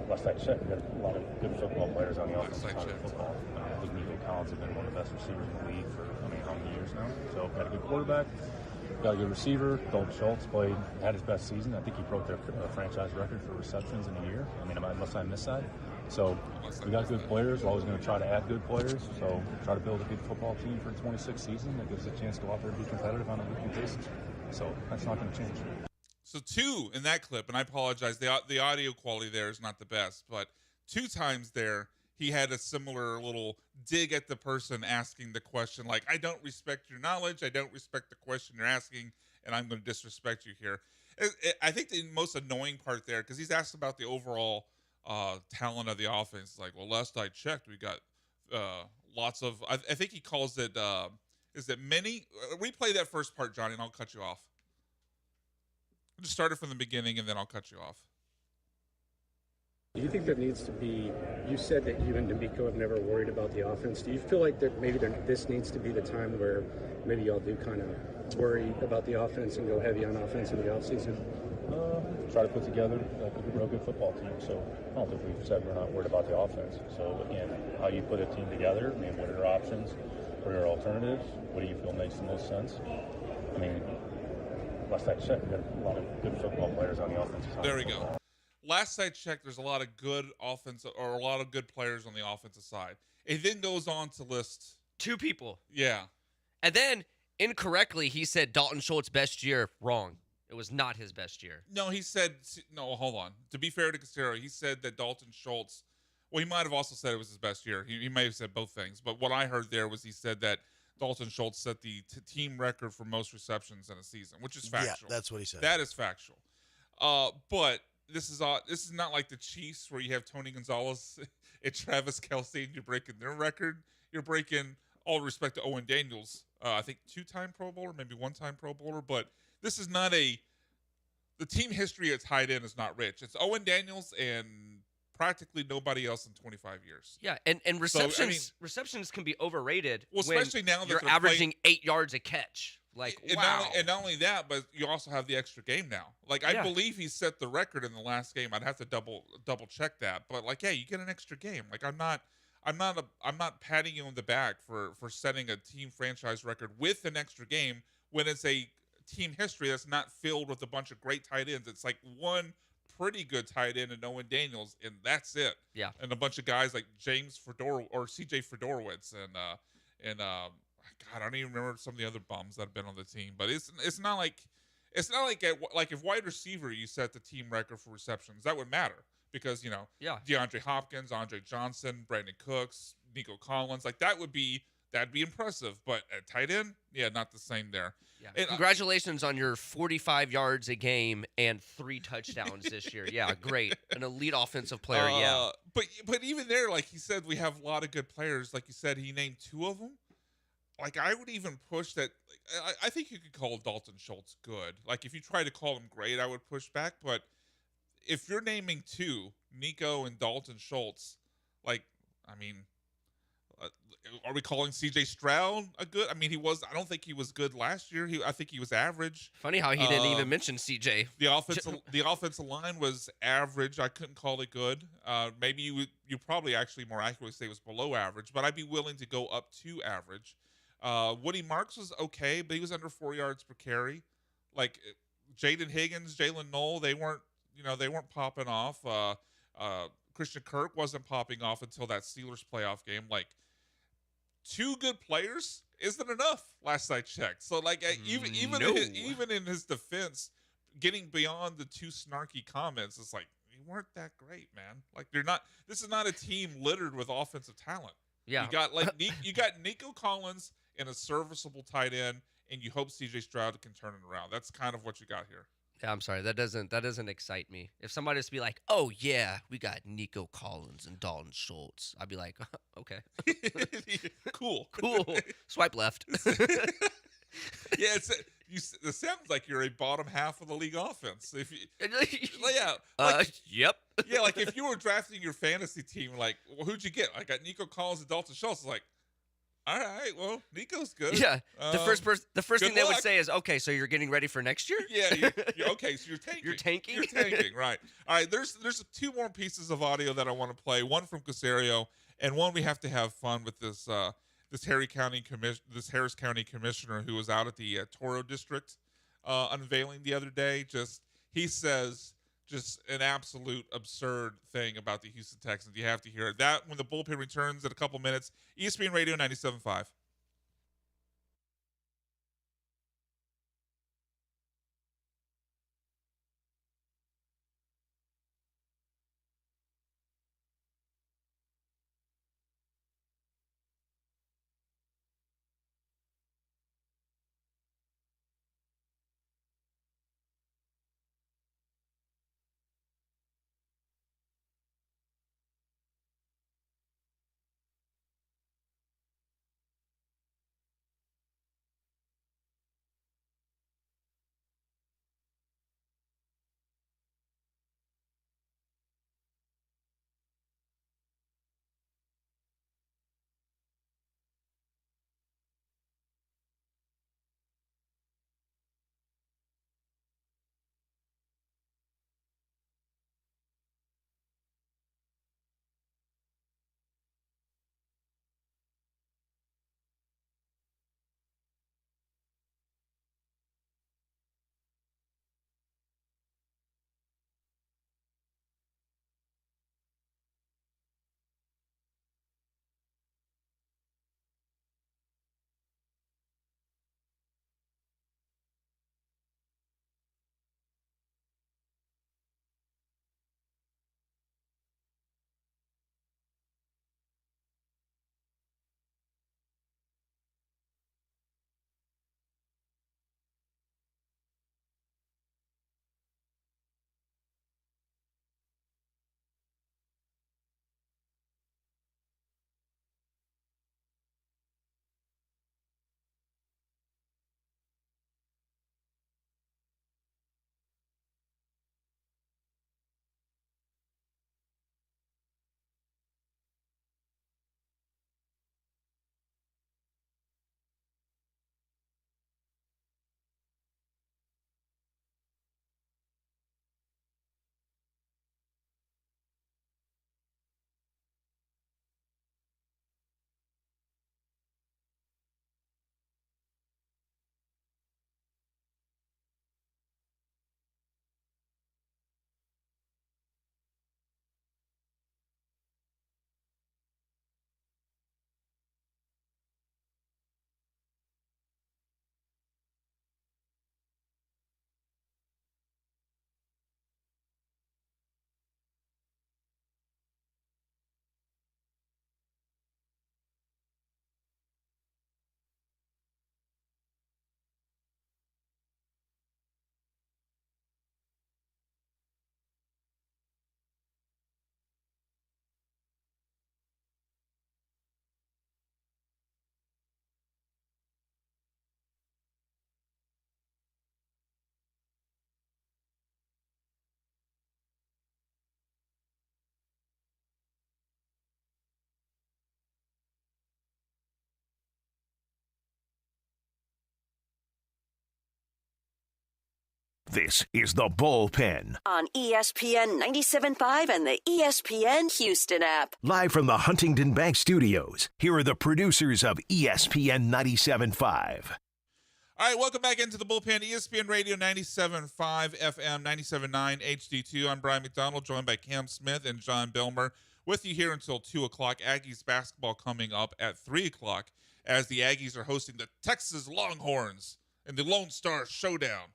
Last I checked, we got a lot of good football players on the offensive side of football. I think Nico Collins has been one of the best receivers in the league for how many years now. So got a good quarterback, got a good receiver. Dalton Schultz had his best season. I think he broke their franchise record for receptions in a year. Unless I missed that. So we got good players. We're always going to try to add good players. So try to build a good football team for the 26th season that gives us a chance to go out there and be competitive on a weekly basis. So that's not going to change. So 2 in that clip, and I apologize, the audio quality there is not the best, but 2 times there he had a similar little dig at the person asking the question, like, I don't respect your knowledge, I don't respect the question you're asking, and I'm going to disrespect you here. I think the most annoying part there, because he's asked about the overall talent of the offense, like, well, last I checked, we got lots of, I think he calls it, is it many? Replay that first part, Johnny, and I'll cut you off. I'll just start it from the beginning, and then I'll cut you off. Do you think there needs to be, you said that you and D'Amico have never worried about the offense. Do you feel like that maybe this needs to be the time where maybe y'all do kind of worry about the offense and go heavy on offense in the offseason? Try to put together a real good football team. So I don't think we've said we're not worried about the offense. So again, how you put a team together, what are your options? What are your alternatives? What do you feel makes the most sense? Last I checked, we got a lot of good football players on the offensive side. There we go. Last I checked, there's a lot of good players on the offensive side. It then goes on to list 2 people. Yeah. And then incorrectly he said Dalton Schultz best year. Wrong. It was not his best year. No, he said, no, hold on. To be fair to Caserio, he said that Dalton Schultz Well, he might have also said it was his best year. He may have said both things, but what I heard there was he said that Dalton Schultz set the team record for most receptions in a season, which is factual. Yeah, that's what he said. That is factual. But this is not like the Chiefs where you have Tony Gonzalez and Travis Kelce and you're breaking their record. You're breaking, all respect to Owen Daniels, I think 2-time Pro Bowler, maybe 1-time Pro Bowler, but this is not the team history at tight end is not rich. It's Owen Daniels and practically nobody else in 25 years. Yeah, and receptions can be overrated. Well, especially now that you're averaging 8 yards a catch. Like, wow. And not only that, but you also have the extra game now. Like, I believe he set the record in the last game. I'd have to double check that. But like, you get an extra game. Like, I'm not patting you on the back for setting a team franchise record with an extra game when it's a team history that's not filled with a bunch of great tight ends. It's like one pretty good tight end and Owen Daniels, and that's it. Yeah. And a bunch of guys like James Fedor or CJ Fedorowicz and God, I don't even remember some of the other bums that have been on the team. But it's not like if wide receiver you set the team record for receptions, that would matter because DeAndre Hopkins, Andre Johnson, Brandon Cooks, Nico Collins, like that'd be impressive. But at tight end, not the same there. Yeah. And, congratulations on your 45 yards a game and 3 touchdowns this year. Yeah, great. An elite offensive player, yeah. But even there, like he said, we have a lot of good players. Like you said, he named 2 of them. Like, I would even push that. Like, I think you could call Dalton Schultz good. Like, if you try to call him great, I would push back. But if you're naming 2, Nico and Dalton Schultz, like, I mean, are we calling C.J. Stroud a good? I mean, I don't think he was good last year. I think he was average. Funny how he didn't even mention C.J. The offensive line was average. I couldn't call it good. Maybe you probably actually more accurately say it was below average, but I'd be willing to go up to average. Woody Marks was okay, but he was under 4 yards per carry. Like Jaden Higgins, Jalen Knoll, they weren't popping off. Christian Kirk wasn't popping off until that Steelers playoff game. Like 2 good players isn't enough. Last I checked, so like even in his defense, getting beyond the 2 snarky comments, it's like you weren't that great, man. Like they're not. This is not a team littered with offensive talent. Yeah, you got Nico Collins and a serviceable tight end, and you hope C.J. Stroud can turn it around. That's kind of what you got here. Yeah, I'm sorry. That doesn't excite me. If somebody was to be like, "Oh yeah, we got Nico Collins and Dalton Schultz," I'd be like, "Okay, cool." Swipe left. Yeah, it sounds like you're a bottom half of the league offense. If you, yep. Yeah, like if you were drafting your fantasy team, like, well, who'd you get? I got Nico Collins and Dalton Schultz. It's like, all right, well, Nico's good. Yeah. The first thing they would luck. say is, okay, so you're getting ready for next year? Yeah. You're okay, so you're tanking. You're tanking? You're tanking, right. All right, there's 2 more pieces of audio that I want to play. One from Caserio, and one we have to have fun with this Harris County commissioner who was out at the Toro District unveiling the other day. He says just an absolute absurd thing about the Houston Texans. You have to hear it. That when the bullpen returns in a couple minutes. ESPN Radio 97.5. This is the Bullpen. On ESPN 97.5 and the ESPN Houston app. Live from the Huntington Bank Studios, here are the producers of ESPN 97.5. All right, welcome back into the Bullpen, ESPN Radio 97.5 FM, 97.9 HD2. I'm Brian McDonald, joined by Cam Smith and John Bilmer, with you here until 2 o'clock. Aggies basketball coming up at 3 o'clock as the Aggies are hosting the Texas Longhorns in the Lone Star Showdown.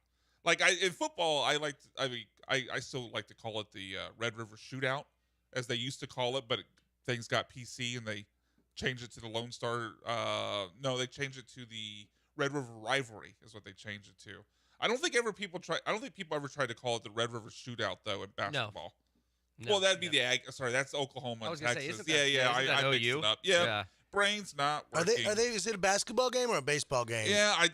Like, in football, I still like to call it the Red River Shootout, as they used to call it, but things got PC and they changed it to the Lone Star. They changed it to the Red River Rivalry is what they changed it to. I don't think people ever tried to call it the Red River Shootout though in basketball. No, well, that'd be the Sorry, that's Oklahoma and Texas. I mixed it up. Yeah. Brain's not working. Are they? Is it a basketball game or a baseball game? Yeah,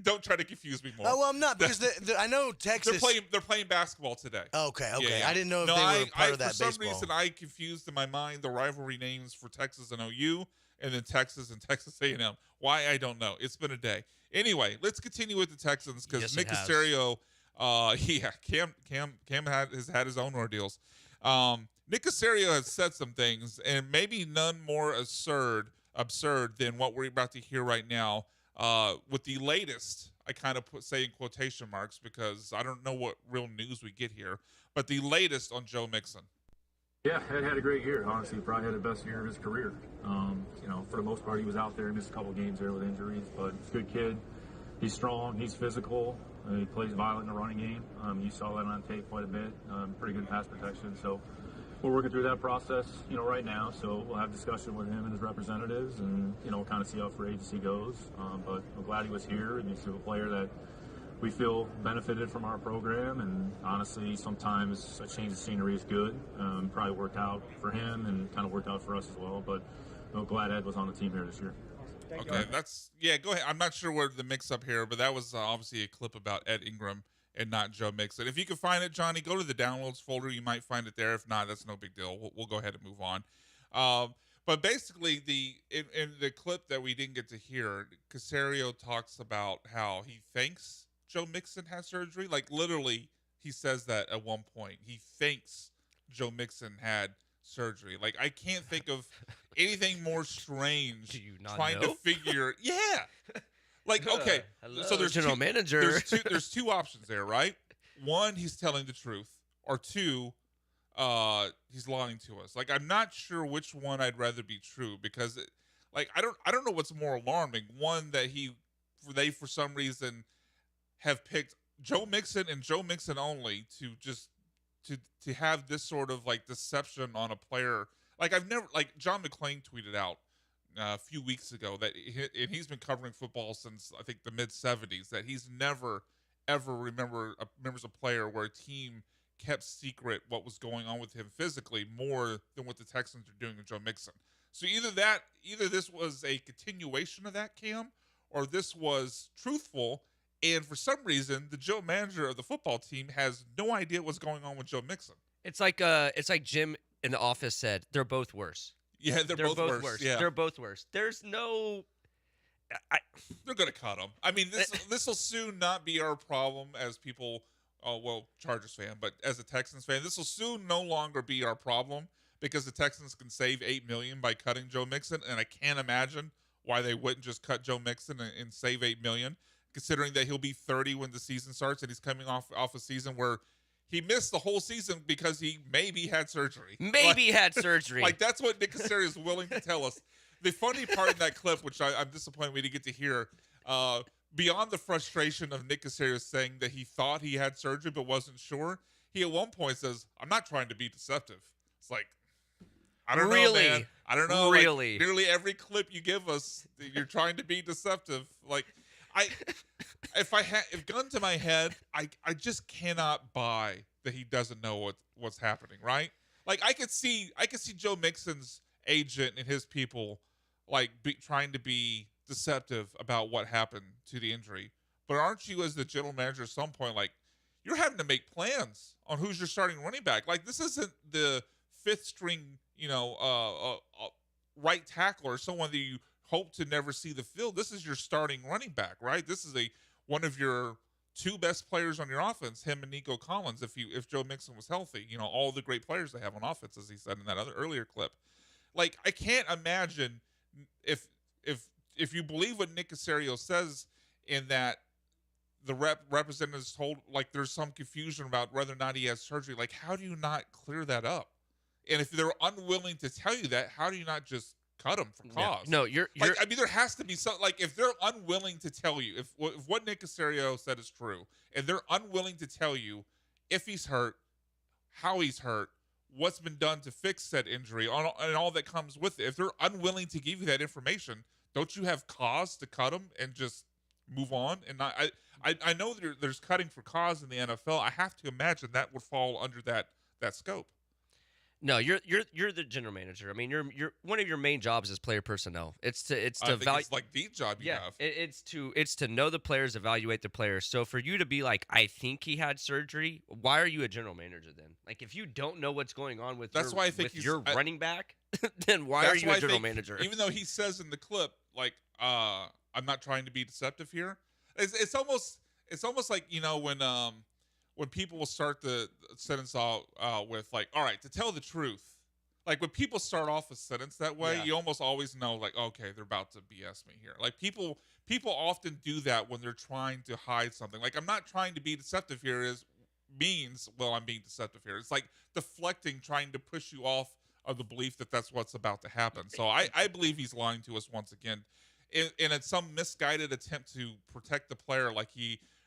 don't try to confuse me more. Oh, well, I'm not, because I know Texas. They're playing basketball today. Okay. Yeah. I didn't know if they were part of that baseball. For some reason, I confused in my mind the rivalry names for Texas and OU, and then Texas and Texas A&M. Why, I don't know. It's been a day. Anyway, let's continue with the Texans, because Nick Caserio, Cam has had his own ordeals. Nick Caserio has said some things, and maybe none more absurd than what we're about to hear right now. With the latest, I kind of say in quotation marks because I don't know what real news we get here, but the latest on Joe Mixon. Yeah, Ed had a great year. Honestly, probably had the best year of his career. For the most part, he was out there, missed a couple games there with injuries, but he's a good kid. He's strong. He's physical. He plays violent in the running game. You saw that on tape quite a bit. Pretty good pass protection. So we're working through that process, right now. So we'll have discussion with him and his representatives, and we'll kind of see how free agency goes. But I'm glad he was here, and he's a player that we feel benefited from our program. And honestly, sometimes a change of scenery is good. Probably worked out for him and kind of worked out for us as well. But I'm glad Ed was on the team here this year. Okay, go ahead. I'm not sure where the mix-up here, but that was obviously a clip about Ed Ingram and not Joe Mixon. If you can find it, Johnny, go to the downloads folder. You might find it there. If not, that's no big deal. We'll go ahead and move on. But basically, in the clip that we didn't get to hear, Caserio talks about how he thinks Joe Mixon has surgery. Like, literally, he says that at one point. He thinks Joe Mixon had surgery. Like, I can't think of anything more strange. Do you not trying know? to figure? Yeah. Like, okay, Hello, so there's general manager. There's two options there, right? One, he's telling the truth, or two, he's lying to us. Like, I'm not sure which one I'd rather be true, because, I don't know what's more alarming. One, that they for some reason have picked Joe Mixon and Joe Mixon only to have this sort of deception on a player. John McClain tweeted out a few weeks ago that he's been covering football since I think the mid '70s, that he's never ever remembers a player where a team kept secret what was going on with him physically more than what the Texans are doing with Joe Mixon. So either this was a continuation of that, Cam, or this was truthful. And for some reason, the general manager of the football team has no idea what's going on with Joe Mixon. It's like Jim in the office said, they're both worse. Yeah, they're both worse. Yeah. They're both worse. There's no. They're gonna cut him. I mean, this will soon not be our problem as people. Chargers fan, but as a Texans fan, this will soon no longer be our problem because the Texans can save $8 million by cutting Joe Mixon, and I can't imagine why they wouldn't just cut Joe Mixon and save $8 million, considering that he'll be 30 when the season starts, and he's coming off a season where he missed the whole season because he maybe had surgery. Had surgery. That's what Nick Caserio is willing to tell us. The funny part in that clip, which I'm disappointed we didn't get to hear, beyond the frustration of Nick Caserio saying that he thought he had surgery but wasn't sure, he at one point says, "I'm not trying to be deceptive." It's like, I don't know, man. I don't know. Really? Nearly every clip you give us, you're trying to be deceptive. If gun to my head, I just cannot buy that he doesn't know what's happening, right? I could see Joe Mixon's agent and his people trying to be deceptive about what happened to the injury. But aren't you, as the general manager, at some point, you're having to make plans on who's your starting running back? This isn't the fifth string, right tackle or someone that you hope to never see the field. This is your starting running back, right? This is one of your two best players on your offense, him and Nico Collins, if Joe Mixon was healthy. All the great players they have on offense, as he said in that other earlier clip. Like, I can't imagine if you believe what Nick Caserio says in that the representatives told, like, there's some confusion about whether or not he has surgery. Like, how do you not clear that up? And if they're unwilling to tell you that, how do you not just cut him for cause? No, you're like, I mean, there has to be some, like, if they're unwilling to tell you, if what Nick Caserio said is true, and they're unwilling to tell you if he's hurt, how he's hurt, what's been done to fix said injury, and all that comes with it, if they're unwilling to give you that information, don't you have cause to cut him and just move on? And not, I know there's cutting for cause in the NFL. I have to imagine that would fall under that scope. No, you're the general manager. I mean, you're one of your main jobs is player personnel. It's to It's like the job you have. It's to know the players, evaluate the players. So for you to be like, I think he had surgery, why are you a general manager then? Like, if you don't know what's going on with that's why I think your running back, then why are you a general manager? Even though he says in the clip, like, I'm not trying to be deceptive here. It's almost like, when people will start the sentence out with, like, all right, to tell the truth. Like, when people start off a sentence that way, you almost always know, like, okay, they're about to BS me here. Like, people often do that when they're trying to hide something. Like, I'm not trying to be deceptive here means, well, I'm being deceptive here. It's like deflecting, trying to push you off of the belief that that's what's about to happen. So I believe he's lying to us once again. And it's some misguided attempt to protect the player. Like,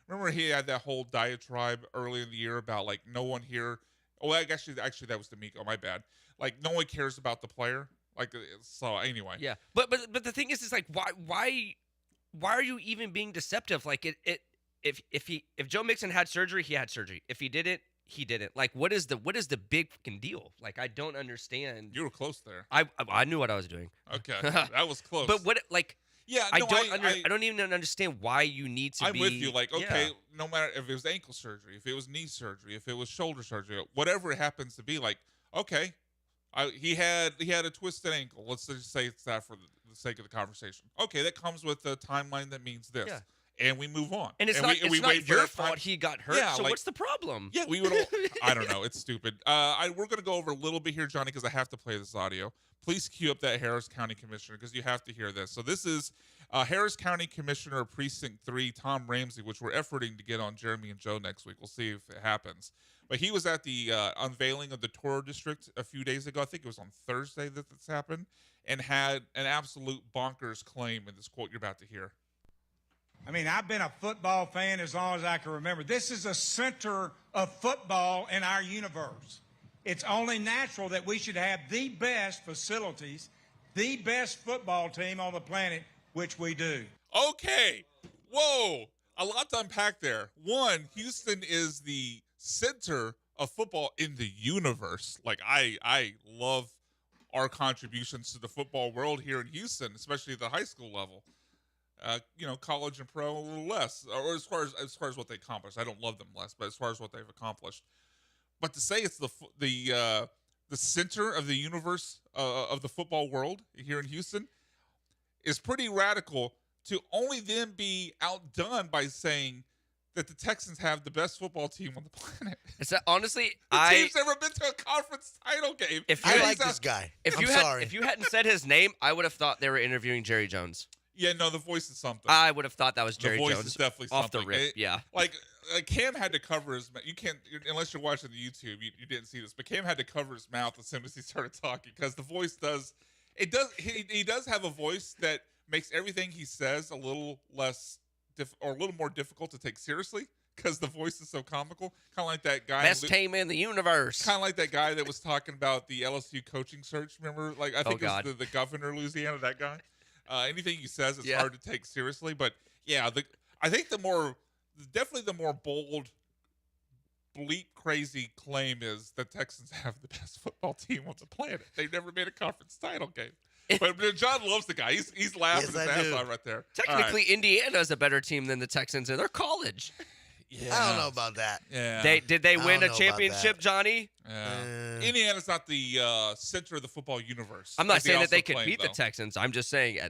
remember he had that whole diatribe early in the year about, like, no one here. Oh, actually, that was D'Amico. My bad. Like, no one cares about the player. Like, so anyway. Yeah, but the thing is like, why are you even being deceptive? Like, if Joe Mixon had surgery, he had surgery. If he didn't, he didn't. Like, what is the big fucking deal? Like, I don't understand. You were close there. I knew what I was doing. Okay, that was close. But what, like? Yeah, no, I don't even understand why you need to I'm with you. Like, okay, no matter if it was ankle surgery, if it was knee surgery, if it was shoulder surgery, whatever it happens to be, like, okay, he had a twisted ankle. Let's just say it's that for the sake of the conversation. Okay, that comes with a timeline that means this. Yeah. And we move on. And it's not your fault he got hurt, so what's the problem? Yeah, we would all, I don't know. It's stupid. We're going to go over a little bit here, Johnny, because I have to play this audio. Please cue up that Harris County Commissioner, because you have to hear this. So this is Harris County Commissioner of Precinct 3, Tom Ramsey, which we're efforting to get on Jeremy and Joe next week. We'll see if it happens. But he was at the unveiling of the Toro District a few days ago. I think it was on Thursday that this happened, and had an absolute bonkers claim in this quote you're about to hear. I mean, I've been a football fan as long as I can remember. This is the center of football in our universe. It's only natural that we should have the best facilities, the best football team on the planet, which we do. Okay. Whoa. A lot to unpack there. One, Houston is the center of football in the universe. Like, I love our contributions to the football world here in Houston, especially at the high school level. College and pro a little less, or as far as what they accomplished. I don't love them less, but as far as what they've accomplished. But to say it's the center of the universe of the football world here in Houston is pretty radical. To only then be outdone by saying that the Texans have the best football team on the planet. Is that honestly? The team's never been to a conference title game. I like this guy. If you hadn't said his name, I would have thought they were interviewing Jerry Jones. Yeah, no, the voice is something. I would have thought that was Jerry Jones. The voice is definitely off something. The rip. Yeah, like Cam had to cover his mouth. You can't, unless you're watching the YouTube, you didn't see this, but Cam had to cover his mouth as soon as he started talking, because the voice does. He does have a voice that makes everything he says a little less or a little more difficult to take seriously, because the voice is so comical. Kind of like that guy. Best team in the universe. Kind of like that guy that was talking about the LSU coaching search. Remember? Like, I think it was the governor of Louisiana, that guy. Anything he says is hard to take seriously. But, yeah, I think definitely the more bold, bleep crazy claim is that Texans have the best football team on the planet. They've never made a conference title game. But John loves the guy. He's laughing his ass off right there. Technically, Indiana's a better team than the Texans in their college. Yeah. I don't know about that. Yeah. Did they win a championship, Johnny? Yeah. Indiana's not the center of the football universe. I'm not saying that they could beat the Texans. I'm just saying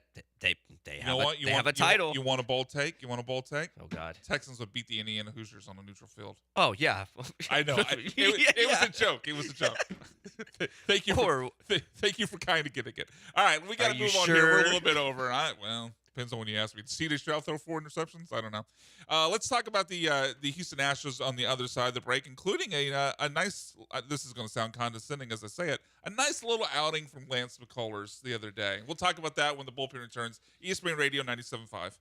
They You have know what? they have a title. You want a bold take? You want a bold take? Oh God. Texans would beat the Indiana Hoosiers on a neutral field. Oh yeah. I know. It was a joke. It was a joke. Thank you. Thank you for kind of getting it. All right, we got to move on here. We're a little bit over. Well, depends on when you ask me. CJ Stroud throw 4 interceptions? I don't know. Let's talk about the Houston Astros on the other side of the break, including a nice. This is going to sound condescending as I say it. A nice little outing from Lance McCullers the other day. We'll talk about that when the bullpen returns. ESPN Radio 97.5.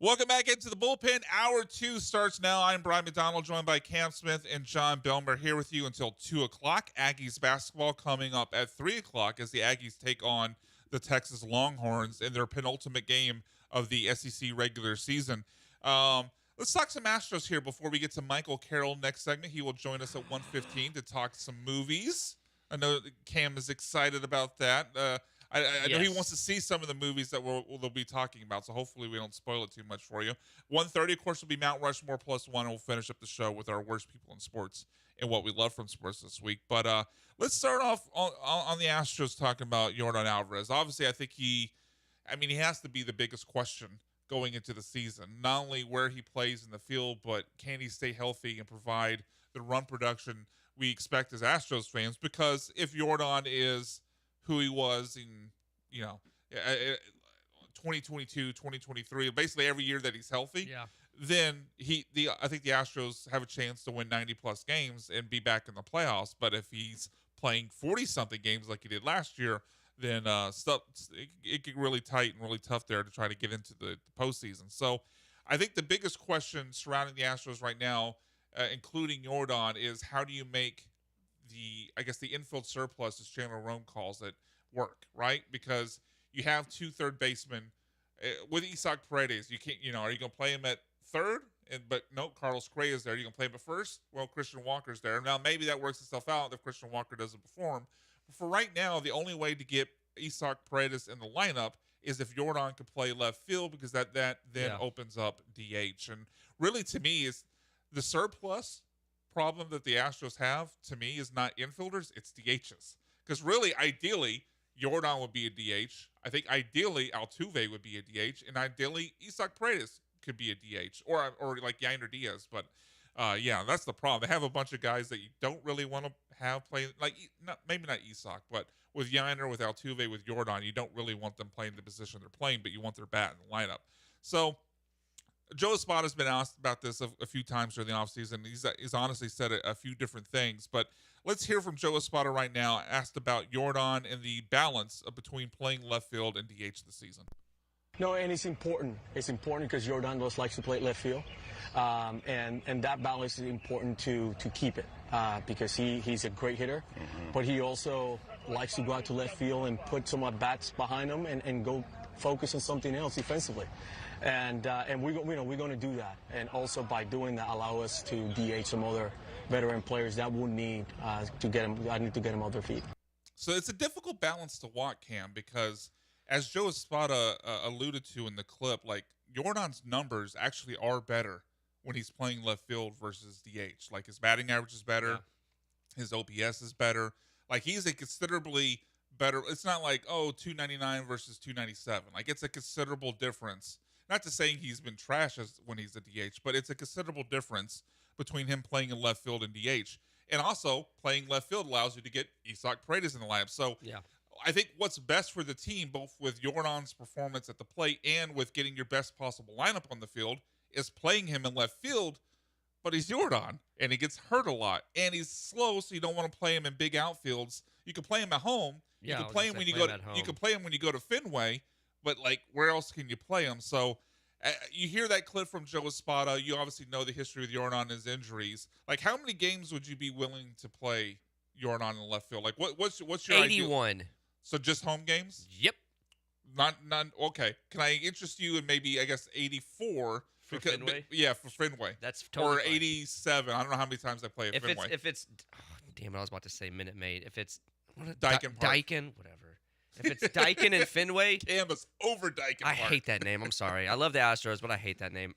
Welcome back into the bullpen. Hour 2 starts now. I'm Brian McDonald, joined by Cam Smith and John Belmer, here with you until 2 o'clock. Aggies basketball coming up at 3 o'clock as the Aggies take on the Texas Longhorns in their penultimate game of the SEC regular season. Let's talk some Astros here before we get to Michael Carroll next segment. He will join us at 1:15 to talk some movies. I know Cam is excited about that. I know he wants to see some of the movies that they'll be talking about, so hopefully we don't spoil it too much for you. 1:30, of course, will be Mount Rushmore plus one, and we'll finish up the show with our worst people in sports and what we love from sports this week. But let's start off on the Astros talking about Yordan Alvarez. Obviously, I think he has to be the biggest question going into the season. Not only where he plays in the field, but can he stay healthy and provide the run production we expect as Astros fans? Because if Yordan is who he was in, 2022, 2023, basically every year that he's healthy, then I think the Astros have a chance to win 90-plus games and be back in the playoffs. But if he's playing 40-something games like he did last year, then it get really tight and really tough there to try to get into the postseason. So I think the biggest question surrounding the Astros right now, including Yordan, is how do you make the infield surplus, as Chandler Rome calls it, work, right? Because you have 2 third basemen with Isaac Paredes. You can't, are you going to play him at third? But no, Carlos Correa is there. You going to play him at first? Well, Christian Walker's there. Now, maybe that works itself out if Christian Walker doesn't perform. But for right now, the only way to get Isaac Paredes in the lineup is if Yordan could play left field, because that then opens up DH. And really, to me, is the surplus problem that the Astros have, to me, is not infielders, it's DHs. Because really, ideally, Jordan would be a DH. I think ideally Altuve would be a DH, and ideally Isaac Paredes could be a DH, or like Yainer Diaz. But yeah, that's the problem. They have a bunch of guys that you don't really want to have playing, like maybe not Isaac, but with Yainer, with Altuve, with Jordan, you don't really want them playing the position they're playing, but you want their bat in the lineup. So Joe Espada's been asked about this a few times during the offseason. He's honestly said a few different things, but let's hear from Joe Espada right now, asked about Jordan and the balance between playing left field and DH this season. No, and it's important. It's important because Jordan does likes to play left field, and that balance is important to keep it because he's a great hitter, but he also likes to go out to left field and put some at-bats behind him and go focus on something else defensively. And we're going to do that, and also by doing that, allow us to DH some other veteran players that we'll need to get them off their feet. So it's a difficult balance to walk, Cam, because as Joe Espada alluded to in the clip, like Jordan's numbers actually are better when he's playing left field versus DH. Like his batting average is better, his OPS is better. Like he's a considerably better. It's not like 299 versus 297. Like it's a considerable difference. Not to saying he's been trash when he's a DH, but it's a considerable difference between him playing in left field and DH. And also, playing left field allows you to get Isaac Paredes in the lineup. So I think what's best for the team, both with Jordan's performance at the plate and with getting your best possible lineup on the field, is playing him in left field. But he's Jordan, and he gets hurt a lot. And he's slow, so you don't want to play him in big outfields. You can play him at home. You can play him when you go to Fenway. But, like, where else can you play him? So you hear that clip from Joe Espada. You obviously know the history with Jordan and his injuries. Like, how many games would you be willing to play Jordan in left field? Like, what's your 81. Ideal? So just home games? Yep. Not okay. Can I interest you in maybe, I guess, 84? For Fenway? Yeah, for Fenway. That's totally Or fine. 87. I don't know how many times I play at Fenway. Damn it, I was about to say Minute Maid. If it's Daikin Park. Daikin, whatever. If it's Daikin and Fenway, Canvas over Daikin I Park. hate that name. I'm sorry. I love the Astros, but I hate that name.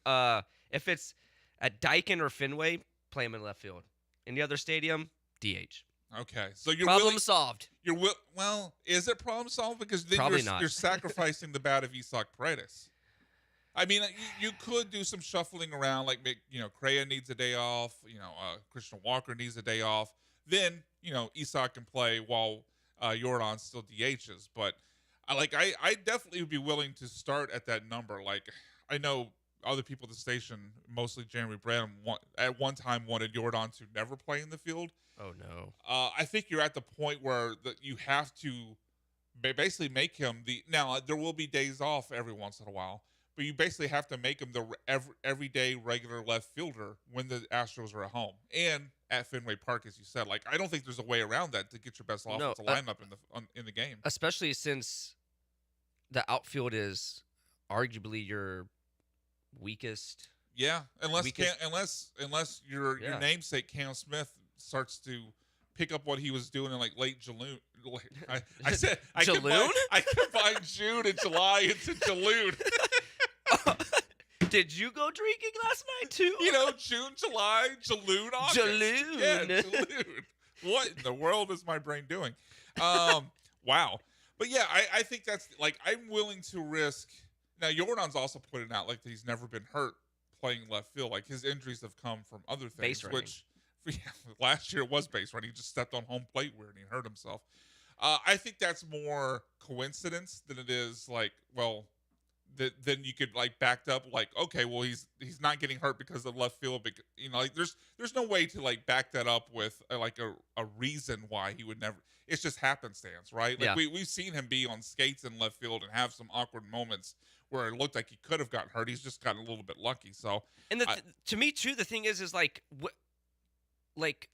If it's at Daikin or Fenway, play him in left field. Any other stadium, DH. Okay, so you're problem solved. Well, is it problem solved? Because then Probably not. You're sacrificing the bat of Isaac Paredes. I mean, you could do some shuffling around, like Correa needs a day off. Christian Walker needs a day off. Then Isaac can play while Jordan still DHs. But I definitely would be willing to start at that number. Like I know other people at the station, mostly Jeremy Branham, at one time wanted Jordan to never play in the field. Oh no. I think you're at the point where you have to basically make him now there will be days off every once in a while, but you basically have to make him the everyday regular left fielder when the Astros are at home and at Fenway Park, as you said. Like I don't think there's a way around that to get your best offensive lineup in the game. Especially since the outfield is arguably your weakest. Yeah, unless your namesake Cam Smith starts to pick up what he was doing in like late June. I said I combined June and July into Jaloon. Did you go drinking last night too? June, July, Jaloon, August. Jaloon. Yeah, Jaloon. What in the world is my brain doing? Wow. But yeah, I think that's like I'm willing to risk. Now Jordan's also pointed out like that he's never been hurt playing left field. Like his injuries have come from other things, base running. Which last year it was base running. He just stepped on home plate weird and he hurt himself. I think that's more coincidence than it is like, well, then you could like backed up like, okay, well he's not getting hurt because of left field. Like there's no way to like back that up with like a reason why he would never. It's just happenstance, right? Like we've seen him be on skates in left field and have some awkward moments where it looked like he could have gotten hurt. He's just gotten a little bit lucky. So and to me too, the thing is like like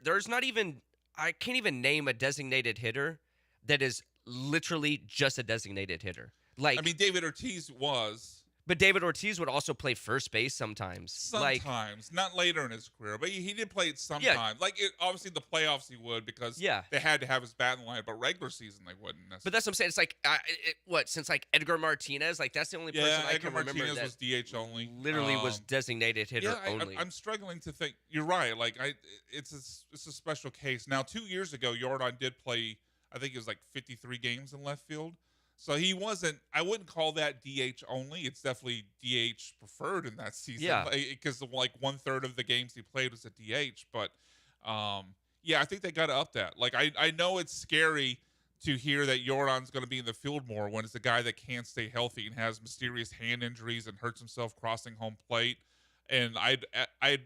there's not even, I can't even name a designated hitter that is literally just a designated hitter. Like, I mean, David Ortiz was. But David Ortiz would also play first base sometimes. Sometimes. Not later in his career, but he did play it sometimes. Yeah. Like, obviously, the playoffs he would because they had to have his bat in the line, but regular season they wouldn't necessarily. But that's what I'm saying. It's like, since like Edgar Martinez, like that's the only person I can remember Martinez that was DH only. Literally was designated hitter only. I'm struggling to think. You're right. Like, it's a special case. Now, 2 years ago, Jordan did play I think it was like 53 games in left field. So he wasn't. I wouldn't call that DH only. It's definitely DH preferred in that season. Yeah. Because like 1/3 of the games he played was at DH. But yeah, I think they got to up that. Like I know it's scary to hear that Jordan's going to be in the field more when it's a guy that can't stay healthy and has mysterious hand injuries and hurts himself crossing home plate. And I'd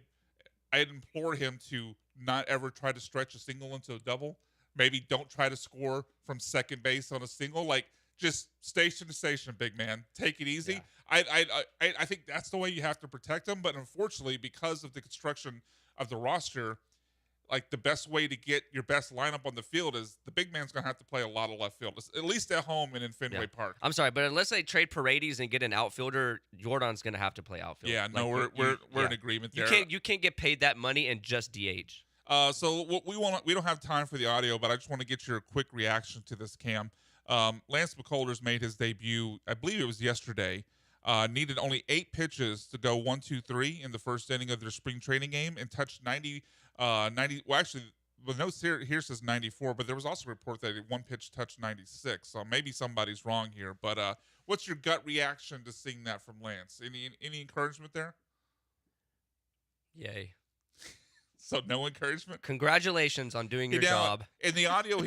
implore him to not ever try to stretch a single into a double. Maybe don't try to score from second base on a single. Like, just station to station, big man. Take it easy. Yeah. I think that's the way you have to protect him. But unfortunately, because of the construction of the roster, like the best way to get your best lineup on the field is the big man's going to have to play a lot of left field, at least at home and in Fenway Park. I'm sorry, but unless they trade Paredes and get an outfielder, Jordan's going to have to play outfield. Yeah, no, like, we're in agreement there. You can't get paid that money and just DH. So what we don't have time for the audio, but I just want to get your quick reaction to this, Cam. Lance McCullers made his debut, I believe it was yesterday. Needed only 8 pitches to go 1-2-3 in the first inning of their spring training game and touched 90. Well, actually, the notes here says 94, but there was also a report that one pitch touched 96. So maybe somebody's wrong here. But what's your gut reaction to seeing that from Lance? Any encouragement there? Yay. So no encouragement. Congratulations on doing your job. In the audio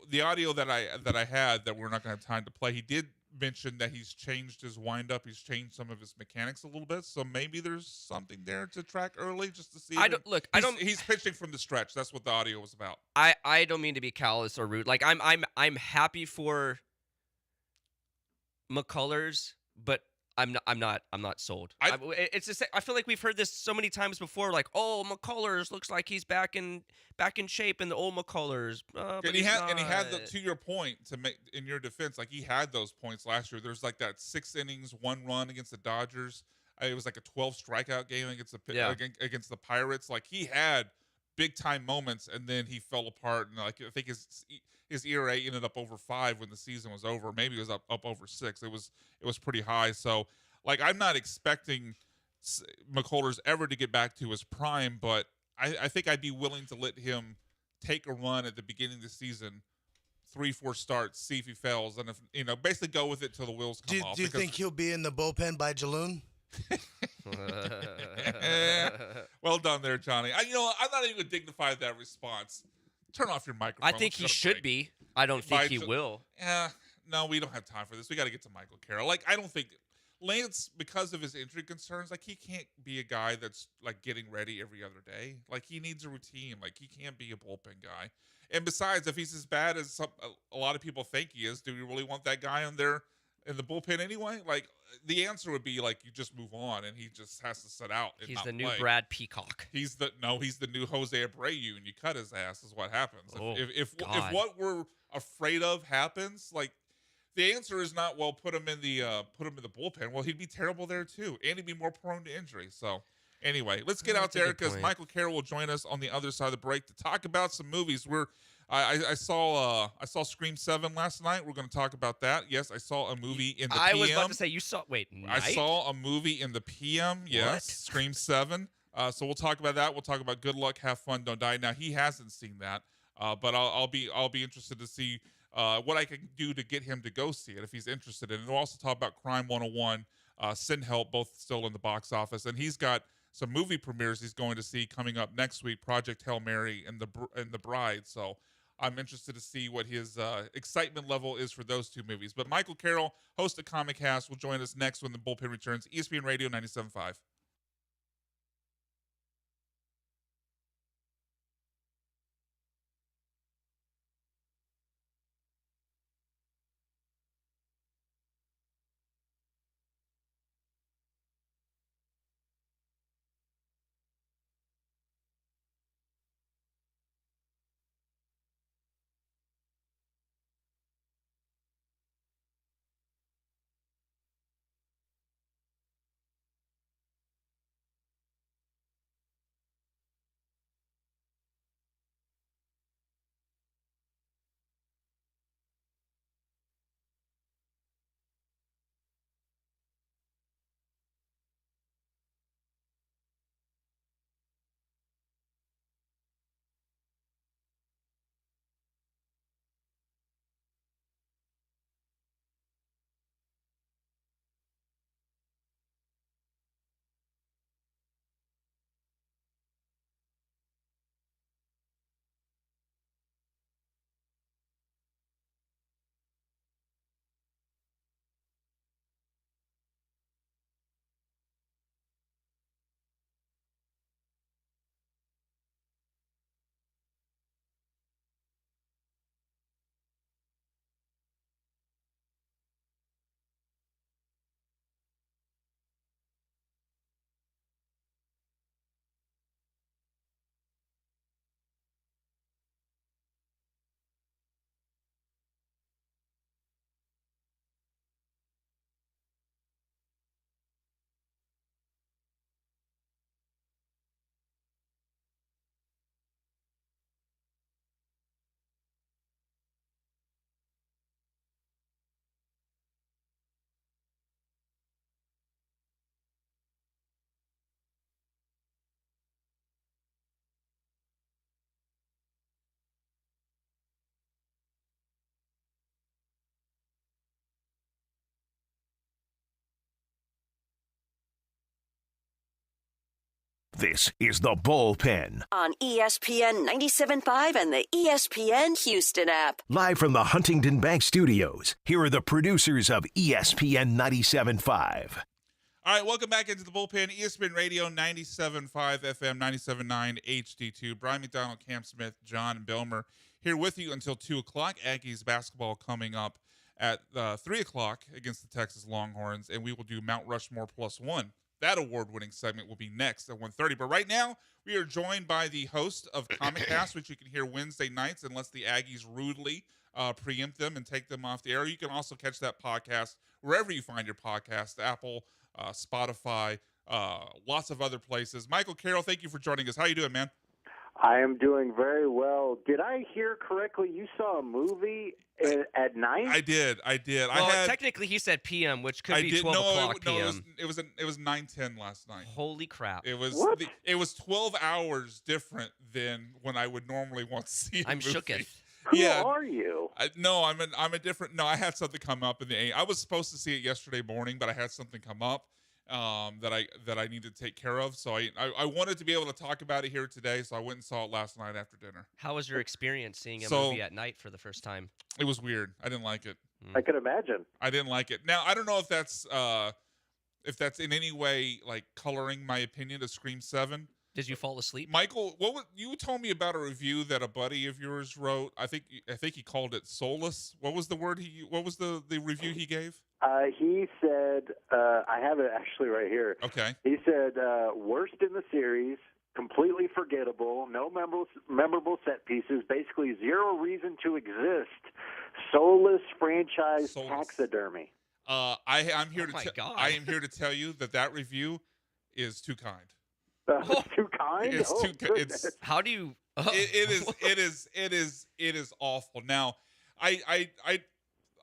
the audio that I had that we're not going to have time to play, he did mention that he's changed his windup, he's changed some of his mechanics a little bit, so maybe there's something there to track early just to see. He's pitching from the stretch. That's what the audio was about. I don't mean to be callous or rude. Like I'm happy for McCullers, but I'm not sold. It's just, I feel like we've heard this so many times before. Like, oh, McCullers looks like he's back in shape, and the old McCullers. And he had to your point, to make in your defense, like he had those points last year. There's like that 6 innings, 1 run against the Dodgers. It was like a 12 strikeout game against the Pirates. Like he had big time moments, and then he fell apart. And like I think his ERA ended up over 5 when the season was over. Maybe it was up over 6. It was pretty high. So like I'm not expecting McCullers ever to get back to his prime, but I think I'd be willing to let him take a run at the beginning of the season, 3-4 starts, see if he fails, and if basically go with it till the wheels come off. Do you think he'll be in the bullpen by Jaloon? Well done there, Johnny. I'm not even going to dignify that response. Turn off your microphone. I think he should be. I don't think he will. No, we don't have time for this. We got to get to Michael Carroll. Like, I don't think Lance, because of his injury concerns, like he can't be a guy that's like getting ready every other day. Like he needs a routine. Like he can't be a bullpen guy. And besides, if he's as bad as a lot of people think he is, do we really want that guy in the bullpen anyway? Like the answer would be like you just move on, and he just has to sit out. And he's the new play. Brad Peacock. He's the new Jose Abreu, and you cut his ass is what happens. Oh, if what we're afraid of happens, like the answer is not put him in the bullpen. Well, he'd be terrible there too, and he'd be more prone to injury. So anyway, let's get out there because Michael Carroll will join us on the other side of the break to talk about some movies. I saw Scream 7 last night. We're going to talk about that. Yes, I saw a movie in the PM. I was about to say you saw. Wait, I saw a movie in the PM. Yes, what? Scream 7. So we'll talk about that. We'll talk about Good Luck, Have Fun, Don't Die. Now he hasn't seen that, but I'll be interested to see what I can do to get him to go see it if he's interested in it. And we'll also talk about Crime 101, Sin Help, both still in the box office, and he's got some movie premieres he's going to see coming up next week: Project Hail Mary and The Bride. So I'm interested to see what his excitement level is for those two movies. But Michael Carroll, host of Comic Cast, will join us next when the Bullpen returns. ESPN Radio 97.5. This is the Bullpen. On ESPN 97.5 and the ESPN Houston app. Live from the Huntington Bank Studios, here are the producers of ESPN 97.5. All right, welcome back into the Bullpen. ESPN Radio 97.5 FM, 97.9 HD2. Brian McDonald, Cam Smith, John Belmer here with you until 2 o'clock. Aggies basketball coming up at 3 o'clock against the Texas Longhorns, and we will do Mount Rushmore plus one. That award-winning segment will be next at 1:30. But right now, we are joined by the host of Comic Cast, which you can hear Wednesday nights unless the Aggies rudely preempt them and take them off the air. You can also catch that podcast wherever you find your podcast, Apple, Spotify, lots of other places. Michael Carroll, thank you for joining us. How you doing, man? I am doing very well. Did I hear correctly? You saw a movie at night? I did. Well, technically, he said PM, which could be 12 o'clock PM. It was 9:10 last night. Holy crap! It was it was 12 hours different than when I would normally want to see. I'm shooketh. Who are you? I'm a different. No, I had something come up in the. I was supposed to see it yesterday morning, but I had something come up that I needed to take care of. So I wanted to be able to talk about it here today. So I went and saw it last night after dinner. How was your experience seeing a movie at night for the first time? It was weird. I didn't like it. I could imagine. I didn't like it. Now I don't know if that's in any way like coloring my opinion of Scream 7. Did you fall asleep? Michael, you told me about a review that a buddy of yours wrote. I think he called it soulless. What was the review he gave? He said, I have it actually right here. Okay. He said, worst in the series, completely forgettable, no memorable set pieces, basically zero reason to exist, soulless franchise taxidermy. I'm here to tell you that review is too kind. Too kind? It's too. It's how do you? It is awful. Now, I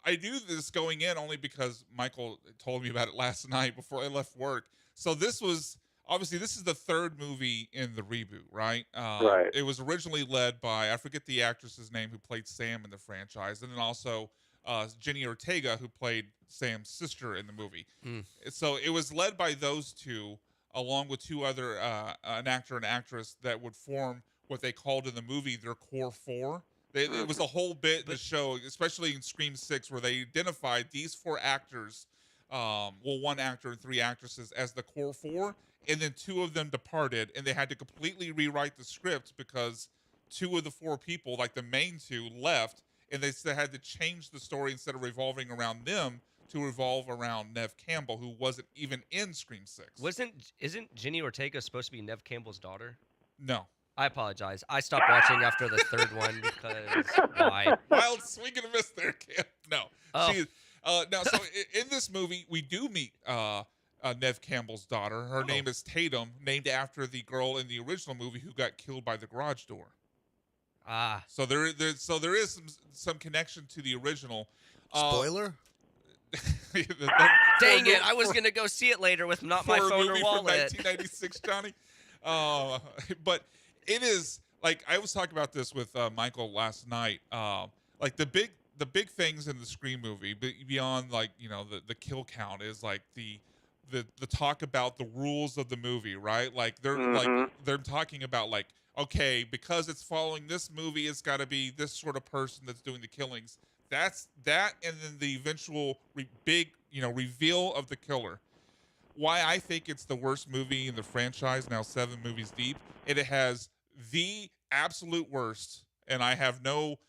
do this going in only because Michael told me about it last night before I left work. So this is the third movie in the reboot, right? Right. It was originally led by, I forget the actress's name who played Sam in the franchise, and then also Jenny Ortega who played Sam's sister in the movie. So it was led by those two, along with two other, an actor and actress that would form what they called in the movie their core four. It was a whole bit in the show, especially in Scream 6, where they identified these four actors, one actor and three actresses, as the core four, and then two of them departed, and they had to completely rewrite the script because two of the four people, like the main two, left, and they had to change the story instead of revolving around them to revolve around Neve Campbell, who wasn't even in Scream 6. Isn't Jenny Ortega supposed to be Neve Campbell's daughter? No. I apologize. I stopped watching after the third one because why? Wild swing and a miss there, Cam. No. Oh. So in this movie, we do meet Neve Campbell's daughter. Her name is Tatum, named after the girl in the original movie who got killed by the garage door. Ah. So there is some connection to the original. Spoiler? Dang it! I was gonna go see it later with not my phone or wallet. From 1996, Johnny. But it is like I was talking about this with Michael last night. Like the big things in the Scream movie, beyond like the kill count, is like the talk about the rules of the movie, right? Like they're talking about like, okay, because it's following this movie, it's got to be this sort of person that's doing the killings. That's that, and then the eventual big reveal of the killer. Why I think it's the worst movie in the franchise, now 7 movies deep, and it has the absolute worst, and I have no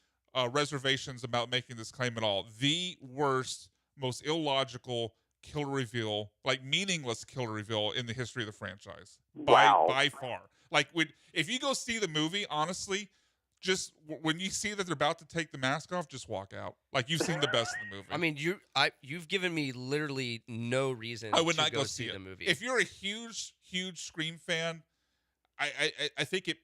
reservations about making this claim at all, the worst, most illogical killer reveal, like meaningless killer reveal in the history of the franchise. By far. Like if you go see the movie, honestly, just when you see that they're about to take the mask off, just walk out. Like you've seen the best of the movie. I mean, you've given me literally no reason. I would to not go see it. the movie. If you're a huge Scream fan, I think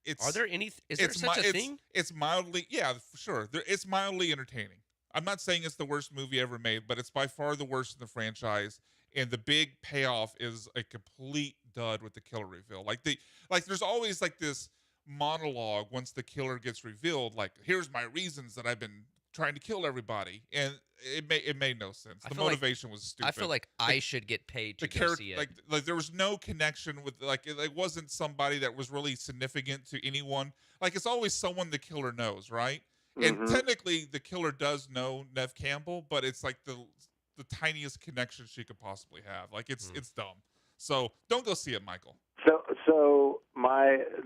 it's. Are there any? Is there such a thing? It's mildly, yeah, for sure. It's mildly entertaining. I'm not saying it's the worst movie ever made, but it's by far the worst in the franchise. And the big payoff is a complete dud with the killer reveal. Like there's always like this monologue once the killer gets revealed, like here's my reasons that I've been trying to kill everybody, and it made no sense. The motivation was stupid. I feel like I should get paid to go see it. Like there was no connection with it wasn't somebody that was really significant to anyone. Like it's always someone the killer knows, right? And technically the killer does know Nev Campbell, but it's like the tiniest connection she could possibly have. Like it's dumb. So don't go see it, Michael. So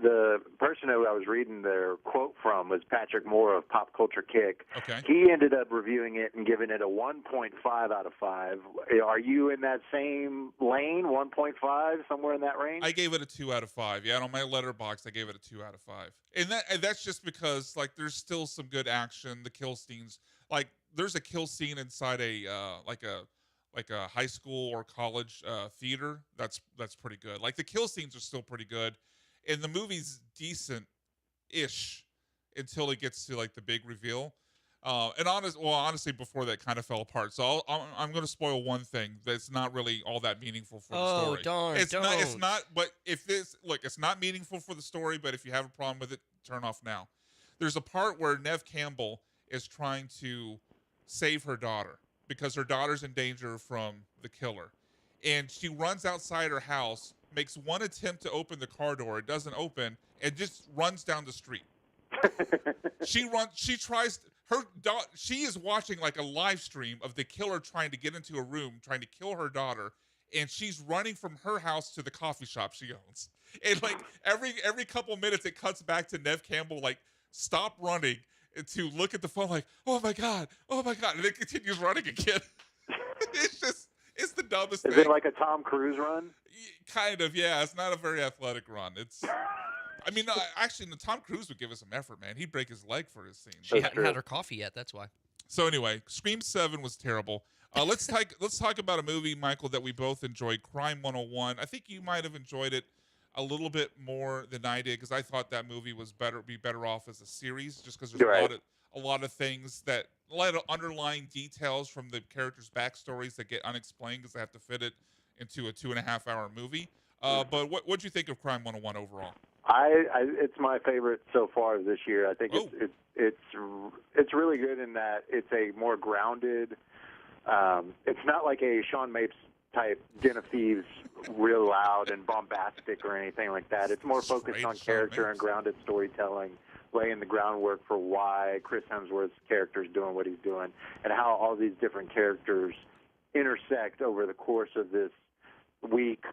the person who I was reading their quote from was Patrick Moore of Pop Culture Kick. Okay. He ended up reviewing it and giving it a 1.5 out of 5. Are you in that same lane, 1.5, somewhere in that range? I gave it a 2 out of 5. Yeah, and on my letterbox, I gave it a 2 out of 5. And that's just because like there's still some good action. The kill scenes, like there's a kill scene inside a high school or college theater. That's pretty good. Like the kill scenes are still pretty good, and the movie's decent-ish until it gets to like the big reveal. And honestly, before that kind of fell apart. So I'm going to spoil one thing that's not really all that meaningful for the story. Darn! It's not. But it's not meaningful for the story. But if you have a problem with it, turn off now. There's a part where Nev Campbell is trying to save her daughter, because her daughter's in danger from the killer. And she runs outside her house, makes one attempt to open the car door. It doesn't open, and just runs down the street. She is watching like a live stream of the killer trying to get into a room, trying to kill her daughter, and she's running from her house to the coffee shop she owns. And like every couple minutes it cuts back to Nev Campbell like, stop running, to look at the phone like, oh my God, and it continues running again. It's the dumbest thing. Is it like a Tom Cruise run? Kind of, yeah. It's not a very athletic run. Actually, Tom Cruise would give us some effort, man. He'd break his leg for his scene. She hadn't had her coffee yet, that's why. So anyway, Scream 7 was terrible. Let's talk about a movie, Michael, that we both enjoyed, Crime 101. I think you might have enjoyed it a little bit more than I did, because I thought that movie was better off as a series, just because there's a lot of things that, a lot of underlying details from the characters' backstories that get unexplained because they have to fit it into a 2.5-hour movie. But what'd you think of Crime 101 overall? It's my favorite so far this year. I think it's really good in that it's a more grounded. It's not like a Sean Mapes type Den of Thieves, real loud and bombastic or anything like that. It's more focused on character and grounded storytelling, laying the groundwork for why Chris Hemsworth's character is doing what he's doing, and how all these different characters intersect over the course of this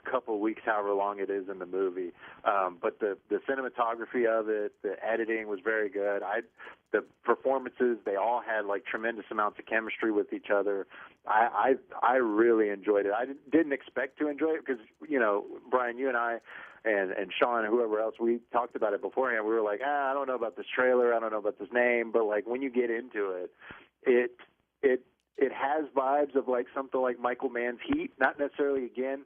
couple weeks, however long it is in the movie. But the cinematography of it, the editing was very good. The performances, they all had like tremendous amounts of chemistry with each other. I really enjoyed it. I didn't expect to enjoy it because, Brian, you and I and Sean and whoever else, we talked about it beforehand. We were like, I don't know about this trailer. I don't know about this name. But like when you get into it, it has vibes of like something like Michael Mann's Heat, not necessarily, again,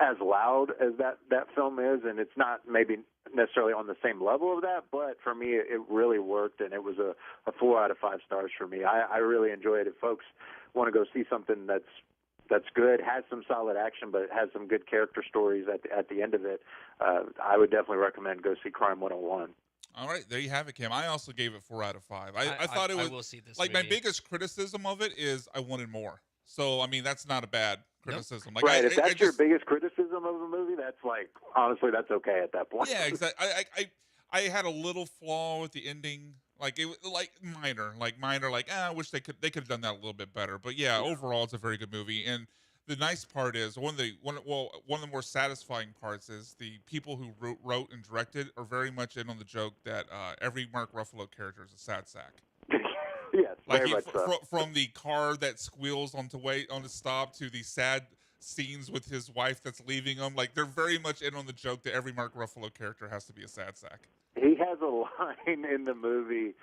as loud as that film is, and it's not maybe necessarily on the same level of that, but for me it really worked, and it was a 4 out of 5 stars for me. I really enjoyed it. If folks want to go see something that's good, has some solid action, but it has some good character stories at the end of it, I would definitely recommend go see Crime 101. All right, there you have it, Cam. I also gave it 4 out of 5. I thought it was, I will see this like, movie. my biggest criticism of it is I wanted more. So, that's not a bad criticism. Nope. Like, right, if that's your biggest criticism of the movie, that's like, honestly, that's okay at that point. Yeah, exactly. I had a little flaw with the ending. Like, it was minor. I wish they could have done that a little bit better. But yeah, overall, it's a very good movie. And the nice part is one of the more satisfying parts is the people who wrote and directed are very much in on the joke that every Mark Ruffalo character is a sad sack. Yes, like very much so. From the car that squeals on the stop to the sad scenes with his wife that's leaving him. Like, they're very much in on the joke that every Mark Ruffalo character has to be a sad sack. He has a line in the movie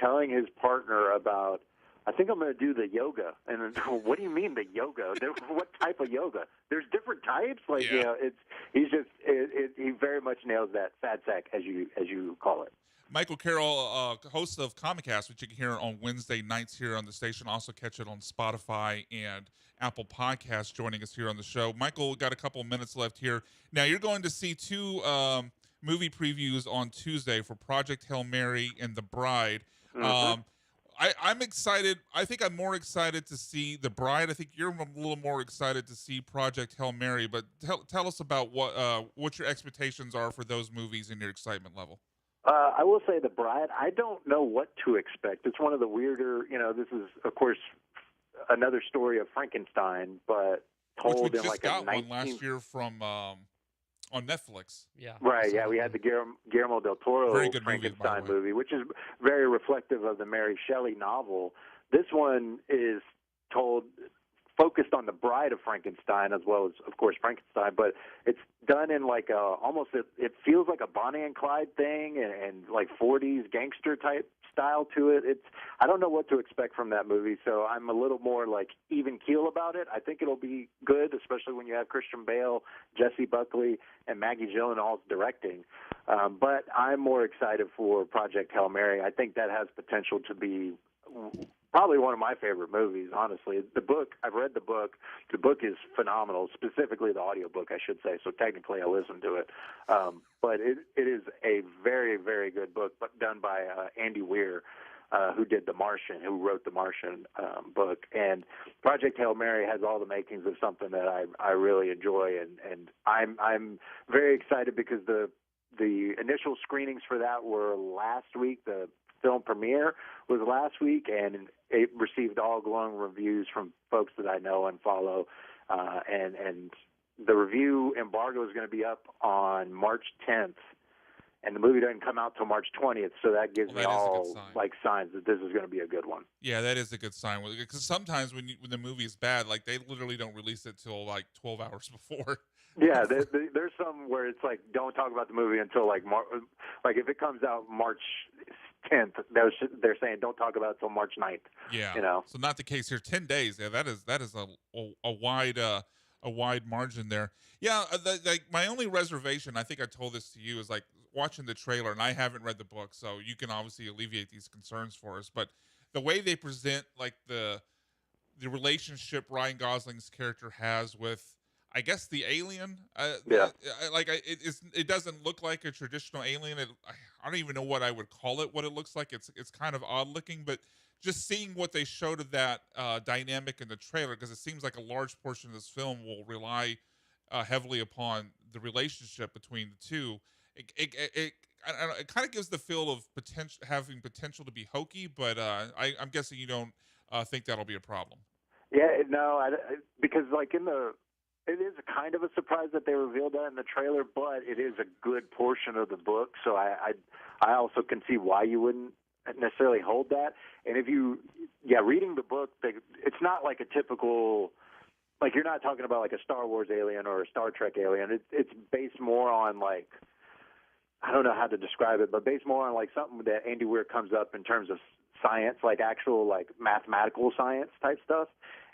telling his partner about, I think I'm going to do the yoga. And what do you mean the yoga? What type of yoga? There's different types. Like, yeah. He very much nails that sad sack, as you call it. Michael Carroll, host of Comicast, which you can hear on Wednesday nights here on the station. Also catch it on Spotify and Apple Podcasts, joining us here on the show. Michael, we got a couple of minutes left here. Now, you're going to see 2 movie previews on Tuesday for Project Hail Mary and The Bride. Mm-hmm. I'm excited. I think I'm more excited to see The Bride. I think you're a little more excited to see Project Hail Mary. But tell us about what your expectations are for those movies and your excitement level. I will say The Bride, I don't know what to expect. It's one of the weirder, this is, of course, another story of Frankenstein, but told Which we in just like got a one last year from on Netflix. Yeah. Right, yeah, we had the Guillermo del Toro Very good Frankenstein movie, which is very reflective of the Mary Shelley novel. This one is focused on the bride of Frankenstein as well as, of course, Frankenstein, but it's done in like it feels like a Bonnie and Clyde thing and like 40s gangster type style to it. I don't know what to expect from that movie, so I'm a little more like even keel about it. I think it'll be good, especially when you have Christian Bale, Jesse Buckley, and Maggie Gyllenhaal's directing. But I'm more excited for Project Hail Mary. I think that has potential to be probably one of my favorite movies, honestly. The book, I've read the book. The book is phenomenal, specifically the audiobook, I should say. So technically I listened to it. But it is a very, very good book, but done by Andy Weir, who did The Martian, who wrote the Martian book. And Project Hail Mary has all the makings of something that I really enjoy. And I'm very excited because the initial screenings for that were last week. The film premiere was last week, and it received all glowing reviews from folks that I know and follow. And the review embargo is going to be up on March 10th, and the movie doesn't come out till March 20th. So that gives me all like signs that this is going to be a good one. Yeah, that is a good sign. Because sometimes when the movie is bad, like they literally don't release it till like 12 hours before. Yeah, there's some where it's like don't talk about the movie until like like if it comes out March 10th, they're saying don't talk about it until March 9th. Yeah, so not the case here. 10 days. Yeah, that is a wide margin there. Yeah, like my only reservation, I think I told this to you, is like watching the trailer, and I haven't read the book, so you can obviously alleviate these concerns for us. But the way they present like the relationship Ryan Gosling's character has with, I guess, the alien. It doesn't look like a traditional alien. I don't even know what I would call it. What it looks like. It's kind of odd looking, but just seeing what they showed of that dynamic in the trailer, because it seems like a large portion of this film will rely heavily upon the relationship between the two. It kind of gives the feel of having potential to be hokey, but I'm guessing you don't think that'll be a problem. Yeah, no, because like it is kind of a surprise that they revealed that in the trailer, but it is a good portion of the book, so I also can see why you wouldn't necessarily hold that. And if reading the book, it's not like a typical, like you're not talking about like a Star Wars alien or a Star Trek alien. It's based more on like, I don't know how to describe it, but based more on like something that Andy Weir comes up in terms of science, like actual like mathematical science type stuff,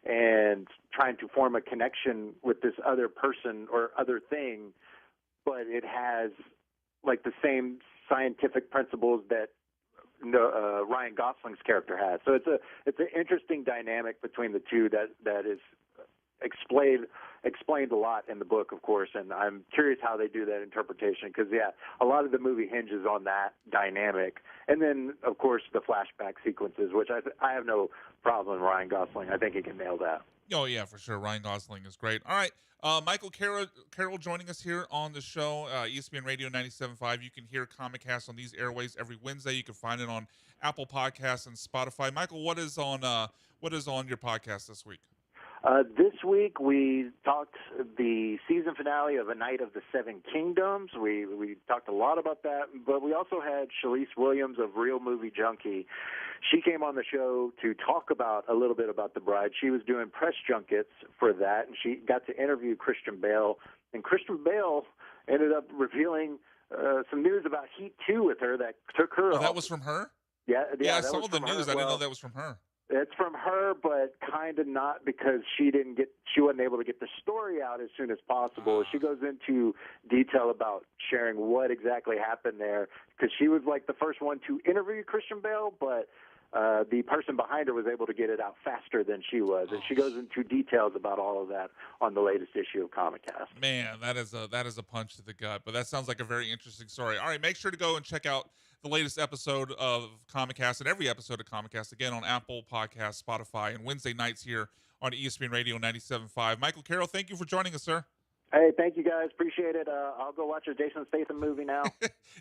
and trying to form a connection with this other person or other thing, but it has like the same scientific principles that Ryan Gosling's character has. So it's an interesting dynamic between the two that is explained a lot in the book, of course, and I'm curious how they do that interpretation because, a lot of the movie hinges on that dynamic. And then, of course, the flashback sequences, which I have no problem with Ryan Gosling. I think he can nail that. Oh, yeah, for sure. Ryan Gosling is great. All right, Michael Carroll joining us here on the show, ESPN Radio 97.5. You can hear Comic Cast on these airways every Wednesday. You can find it on Apple Podcasts and Spotify. Michael, what is on your podcast this week? This week we talked the season finale of A Night of the Seven Kingdoms. We talked a lot about that, but we also had Shalise Williams of Real Movie Junkie. She came on the show to talk about a little bit about The Bride. She was doing press junkets for that, and she got to interview Christian Bale. And Christian Bale ended up revealing some news about Heat 2 with her that took her off. That was from her? Yeah, I saw the news. I didn't know that was from her. It's from her, but kind of not, because she wasn't able to get the story out as soon as possible. She goes into detail about sharing what exactly happened there, because she was like the first one to interview Christian Bale, but the person behind her was able to get it out faster than she was, and she goes into details about all of that on the latest issue of Comic Cast. Man, that is a punch to the gut, but that sounds like a very interesting story. All right, make sure to go and check out the latest episode of Comicast and every episode of Comicast, again, on Apple Podcasts, Spotify, and Wednesday nights here on ESPN Radio 97.5. Michael Carroll, thank you for joining us, sir. Hey, thank you guys. Appreciate it. I'll go watch a Jason Statham movie now.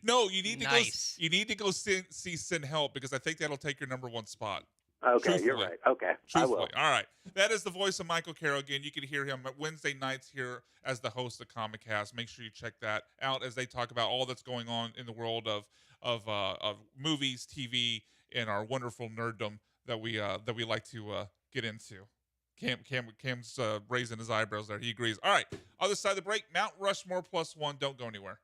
No, you need to go. You need to go see Sin Help, because I think that'll take your number one spot. Okay, you're right. Okay, I will. All right. That is the voice of Michael Carroll. Again, you can hear him Wednesday nights here as the host of Comicast. Make sure you check that out as they talk about all that's going on in the world of movies, TV, and our wonderful nerddom that we like to get into. Cam's raising his eyebrows there. He agrees. All right. Other side of the break, Mount Rushmore +1. Don't go anywhere.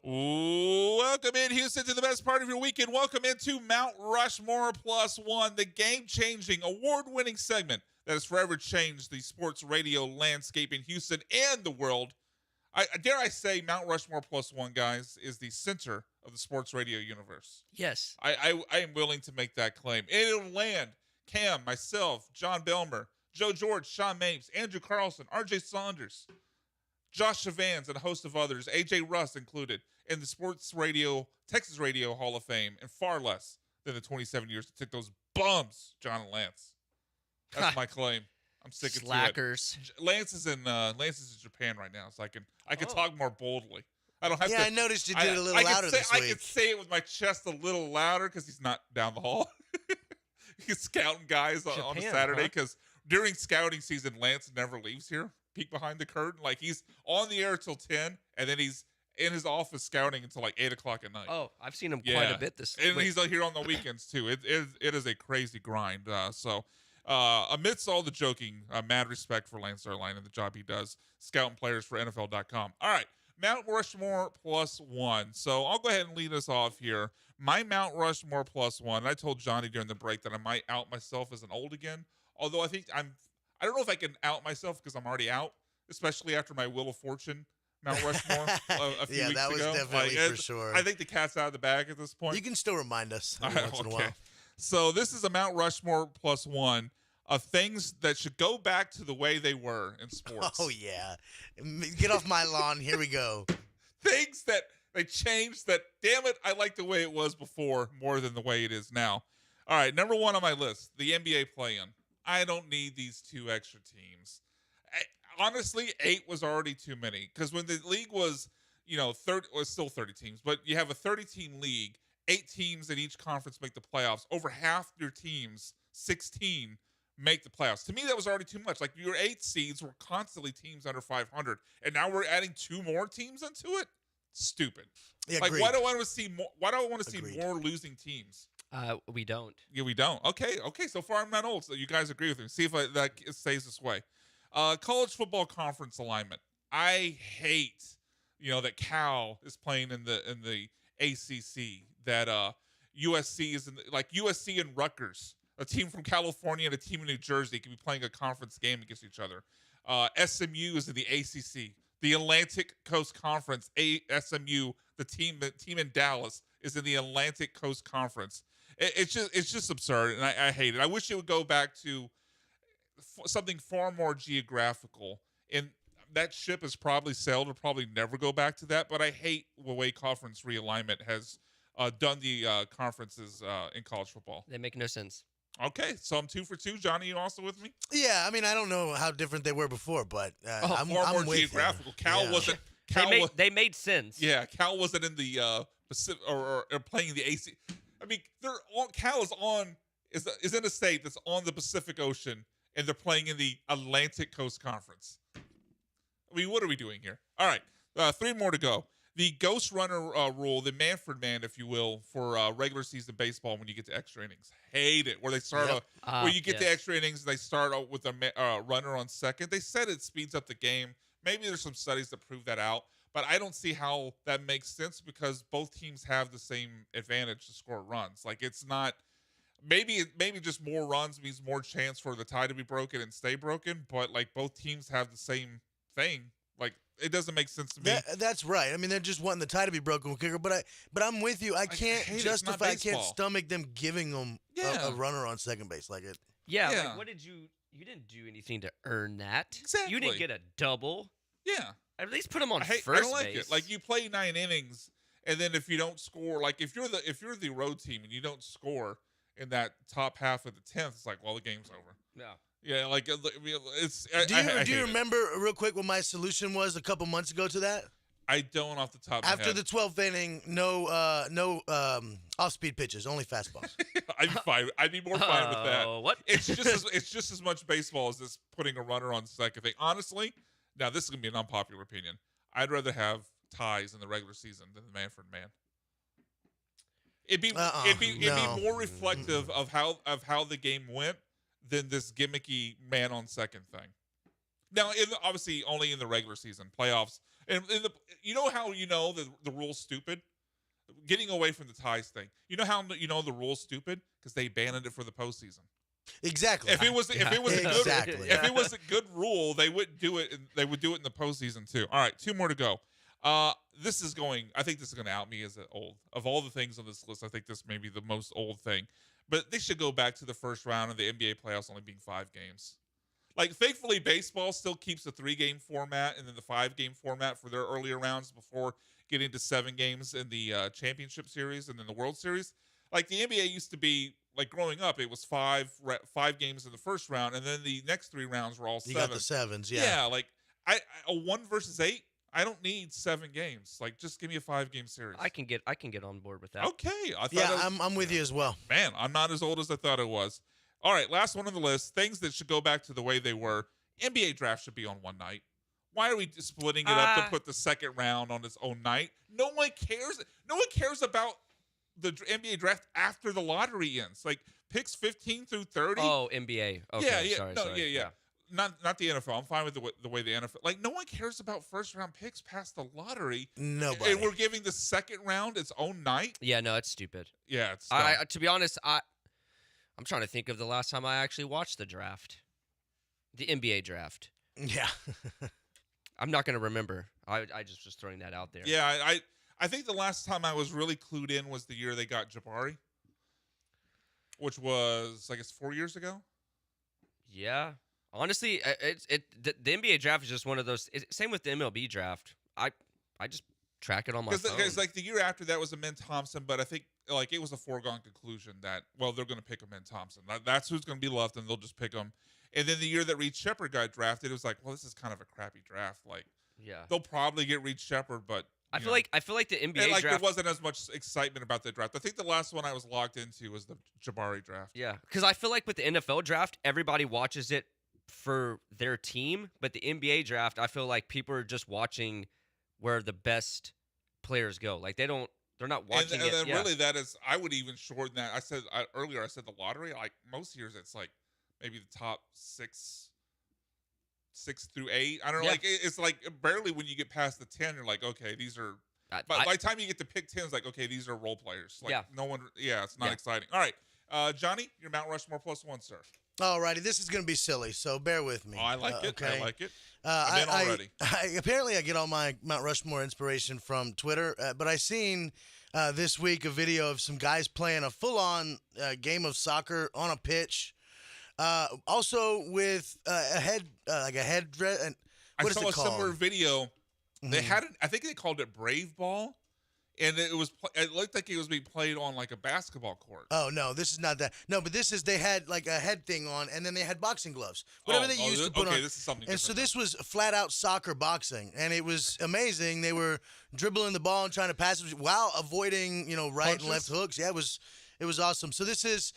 Welcome in, Houston, to the best part of your weekend. Welcome into Mount Rushmore +1, the game-changing, award-winning segment that has forever changed the sports radio landscape in Houston and the world. Dare I say, Mount Rushmore +1, guys, is the center of the sports radio universe. Yes. I am willing to make that claim. And it'll land Cam, myself, John Belmer, Joe George, Sean Mapes, Andrew Carlson, RJ Saunders, Josh Chavans, and a host of others, AJ Russ included, in the Sports Radio, Texas Radio Hall of Fame, and far less than the 27 years it took those bums, John and Lance. That's my claim. I'm sick of slackers. Lance is in Japan right now, so I can talk more boldly. I don't have to. Yeah, I noticed you did it a little louder this week. I can say it with my chest a little louder because he's not down the hall. He's scouting guys on a Saturday because during scouting season, Lance never leaves here. Peek behind the curtain. Like, he's on the air till 10, and then he's in his office scouting until like 8 o'clock at night. Oh, I've seen him quite a bit this. And he's here on the weekends too. It is a crazy grind. So amidst all the joking, mad respect for Lance Zierlein and the job he does scouting players for NFL.com. All right, Mount Rushmore +1. So I'll go ahead and lead us off here. My Mount Rushmore +1. I told Johnny during the break that I might out myself as an old again. Although I think I don't know if I can out myself because I'm already out, especially after my Wheel of Fortune Mount Rushmore a few yeah, weeks that was ago? definitely for sure. I think the cat's out of the bag at this point. You can still remind us every once in a while. So this is a Mount Rushmore plus one of things that should go back to the way they were in sports. Oh, yeah. Get off my lawn. Here we go. Things that they changed that, damn it, I like the way it was before more than the way it is now. All right, number one on my list, the NBA play-in. I don't need these 2 extra teams. Honestly, 8 was already too many because when the league was, 30, well, still 30 teams, but you have a 30-team league, 8 teams in each conference make the playoffs. Over half your teams, 16, make the playoffs. To me, that was already too much. Like your 8 seeds were constantly teams under 500, and now we're adding 2 more teams into it. Stupid. Yeah, like, agreed. why do I want to see more? Why do I want to see Agreed. more losing teams? We don't. Yeah, we don't. Okay. So far, I'm not old. So you guys agree with me. See if that stays this way. College football conference alignment. I hate, that Cal is playing in the ACC. That USC is like USC and Rutgers, a team from California and a team in New Jersey can be playing a conference game against each other. SMU is in the ACC. The Atlantic Coast Conference, SMU, the team in Dallas is in the Atlantic Coast Conference. It's just absurd, and I hate it. I wish it would go back to something far more geographical. And that ship has probably sailed. It'll probably never go back to that. But I hate the way conference realignment has done the conferences in college football. They make no sense. Okay, so I'm 2 for 2. Johnny, you also with me? Yeah, I mean, I don't know how different they were before, but I'm far more with geographical. You. Cal yeah. wasn't. They made sense. Yeah, Cal wasn't in the Pacific or playing the AC. I mean, Cal is in a state that's on the Pacific Ocean, and they're playing in the Atlantic Coast Conference. I mean, what are we doing here? All right, 3 more to go. The ghost runner rule, the Manfred man, if you will, for regular season baseball when you get to extra innings. Hate it. Where they start where you get to extra innings and they start out with a runner on second. They said it speeds up the game. Maybe there's some studies that prove that out, but I don't see how that makes sense because both teams have the same advantage to score runs. Like it's not maybe just more runs means more chance for the tie to be broken and stay broken, but like both teams have the same thing. Like it doesn't make sense to me. That's right. I mean, they're just wanting the tie to be broken with kicker, but I'm with you. I can't justify. I can't stomach them giving them a runner on second base like it. Yeah. Like, what did you didn't do anything to earn that. Exactly. You didn't get a double. Yeah. At least put them on first I don't like base. it. Like you play 9 innings, and then if you don't score, like if you're the road team and you don't score in that top half of the 10th, it's like, well, the game's over. Yeah. Yeah, like it's. Do you remember real quick what my solution was a couple months ago to that? I don't off the top of my head. After the 12th inning, no off-speed pitches, only fastballs. I'd be fine. I'd be more fine with that. What? It's just as much baseball as this putting a runner on second thing. Honestly, now this is gonna be an unpopular opinion. I'd rather have ties in the regular season than the Manfred man. It'd be more reflective of how the game went than this gimmicky man on second thing. Now, obviously, only in the regular season, playoffs, and how the rule's stupid. Getting away from the ties thing, how the rule's stupid because they banned it for the postseason. Exactly. If it was a good rule, they wouldn't do it. They would do it in the postseason too. All right, 2 more to go. I think this is going to out me as old. Of all the things on this list, I think this may be the most old thing. But they should go back to the first round of the NBA playoffs only being 5 games. Like, thankfully, baseball still keeps the 3-game format and then the 5-game format for their earlier rounds before getting to 7 games in the championship series and then the World Series. Like, the NBA used to be, like, growing up, it was 5 games in the first round, and then the next 3 rounds were all 7. You got the 7s, yeah. Yeah, like, a 1 versus 8, I don't need 7 games. Like, just give me a 5-game series. I can get on board with that. Okay. I'm with you as well. Man, I'm not as old as I thought I was. All right, last one on the list. Things that should go back to the way they were. NBA draft should be on one night. Why are we splitting it up to put the second round on its own night? No one cares. No one cares about the NBA draft after the lottery ends. Like picks 15 through 30. Oh, NBA. Okay, yeah. Sorry. Yeah. Not the NFL. I'm fine with the way the NFL. Like no one cares about first round picks past the lottery. Nobody. And we're giving the second round its own night. Yeah, no, it's stupid. Yeah, it's. To be honest, I'm trying to think of the last time I actually watched the draft, the NBA draft. Yeah. I'm not gonna remember. I just was throwing that out there. Yeah, I think the last time I was really clued in was the year they got Jabari, which was I guess 4 years ago. Yeah. Honestly, the NBA draft is just one of those. Same with the MLB draft. I just track it on my phone. Because like the year after that was Amin Thompson, but I think like it was a foregone conclusion that they're going to pick Amin Thompson. That's who's going to be left, and they'll just pick him. And then the year that Reed Shepherd got drafted, it was like, well, this is kind of a crappy draft. Like, they'll probably get Reed Shepherd, but I feel like the NBA draft, draft there wasn't as much excitement about the draft. I think the last one I was locked into was the Jabari draft. Yeah, because I feel like with the NFL draft, everybody watches it for their team, but the NBA draft, I feel like people are just watching where the best players go. Like they're not watching and it. then really that is, I would even shorten that. I said the lottery. Like most years, it's like maybe the top six through 8. I don't know. Like it's like barely when you get past the 10, you're like, okay, these are. But by the time you get to pick 10, it's like, okay, these are role players. Like no one. Yeah, it's not exciting. All right, Johnny, your Mount Rushmore +1, sir. Alrighty, this is going to be silly, so bear with me. Oh, I like it. Okay. I like it. I'm in already. Apparently, I get all my Mount Rushmore inspiration from Twitter, but I seen this week a video of some guys playing a full-on game of soccer on a pitch. Also with a head, like a head dress. And I saw a similar video. They had it. I think they called it Brave Ball. And it looked like it was being played on like a basketball court. Oh no, this is not that. No, but this is they had like a head thing on, and then they had boxing gloves, whatever they used to put on. Okay, this is something different. And so this was flat out soccer boxing, and it was amazing. They were dribbling the ball and trying to pass it while avoiding, right and left hooks. Yeah, it was awesome. So this is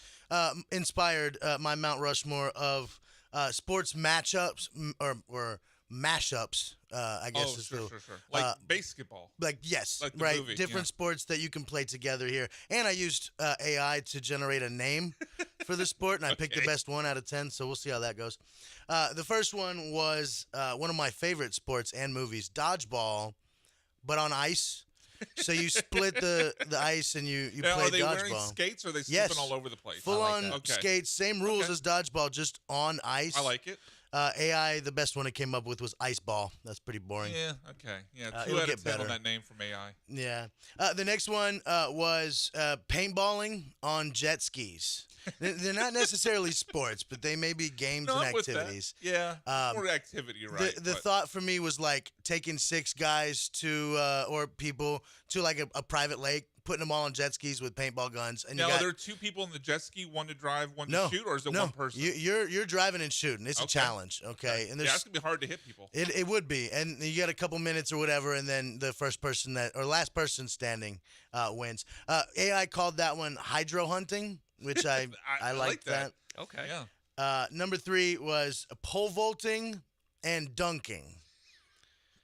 inspired my Mount Rushmore of sports matchups or mashups. I guess is sure. Like basketball. Like yes, like the right. movie, Different sports that you can play together here. And I used AI to generate a name for the sport, and I picked the best 1 out of 10. So we'll see how that goes. The first one was one of my favorite sports and movies, dodgeball, but on ice. So you split the ice and you now, play are they dodgeball. wearing skates or are they slipping all over the place? Full on skates, same rules as dodgeball, just on ice. I like it. AI, the best one it came up with was ice ball. That's pretty boring. Yeah, okay. Yeah, 2 it'll out get of 10 better. on that name from AI. Yeah. The next one was paintballing on jet skis. They're not necessarily sports, but they may be games and activities. Yeah, more activity, you're right. The thought for me was like taking 6 guys to or people to like a private lake, putting them all on jet skis with paintball guns. And now, are there 2 people in the jet ski, 1 to drive, 1 to shoot, or is it 1 person? You're driving and shooting. It's a challenge, okay? And it's gonna be hard to hit people. It would be, and you got a couple minutes or whatever, and then the first person last person standing wins. AI called that one hydro hunting, which I like that. Okay. Yeah. Number 3 was pole vaulting and dunking.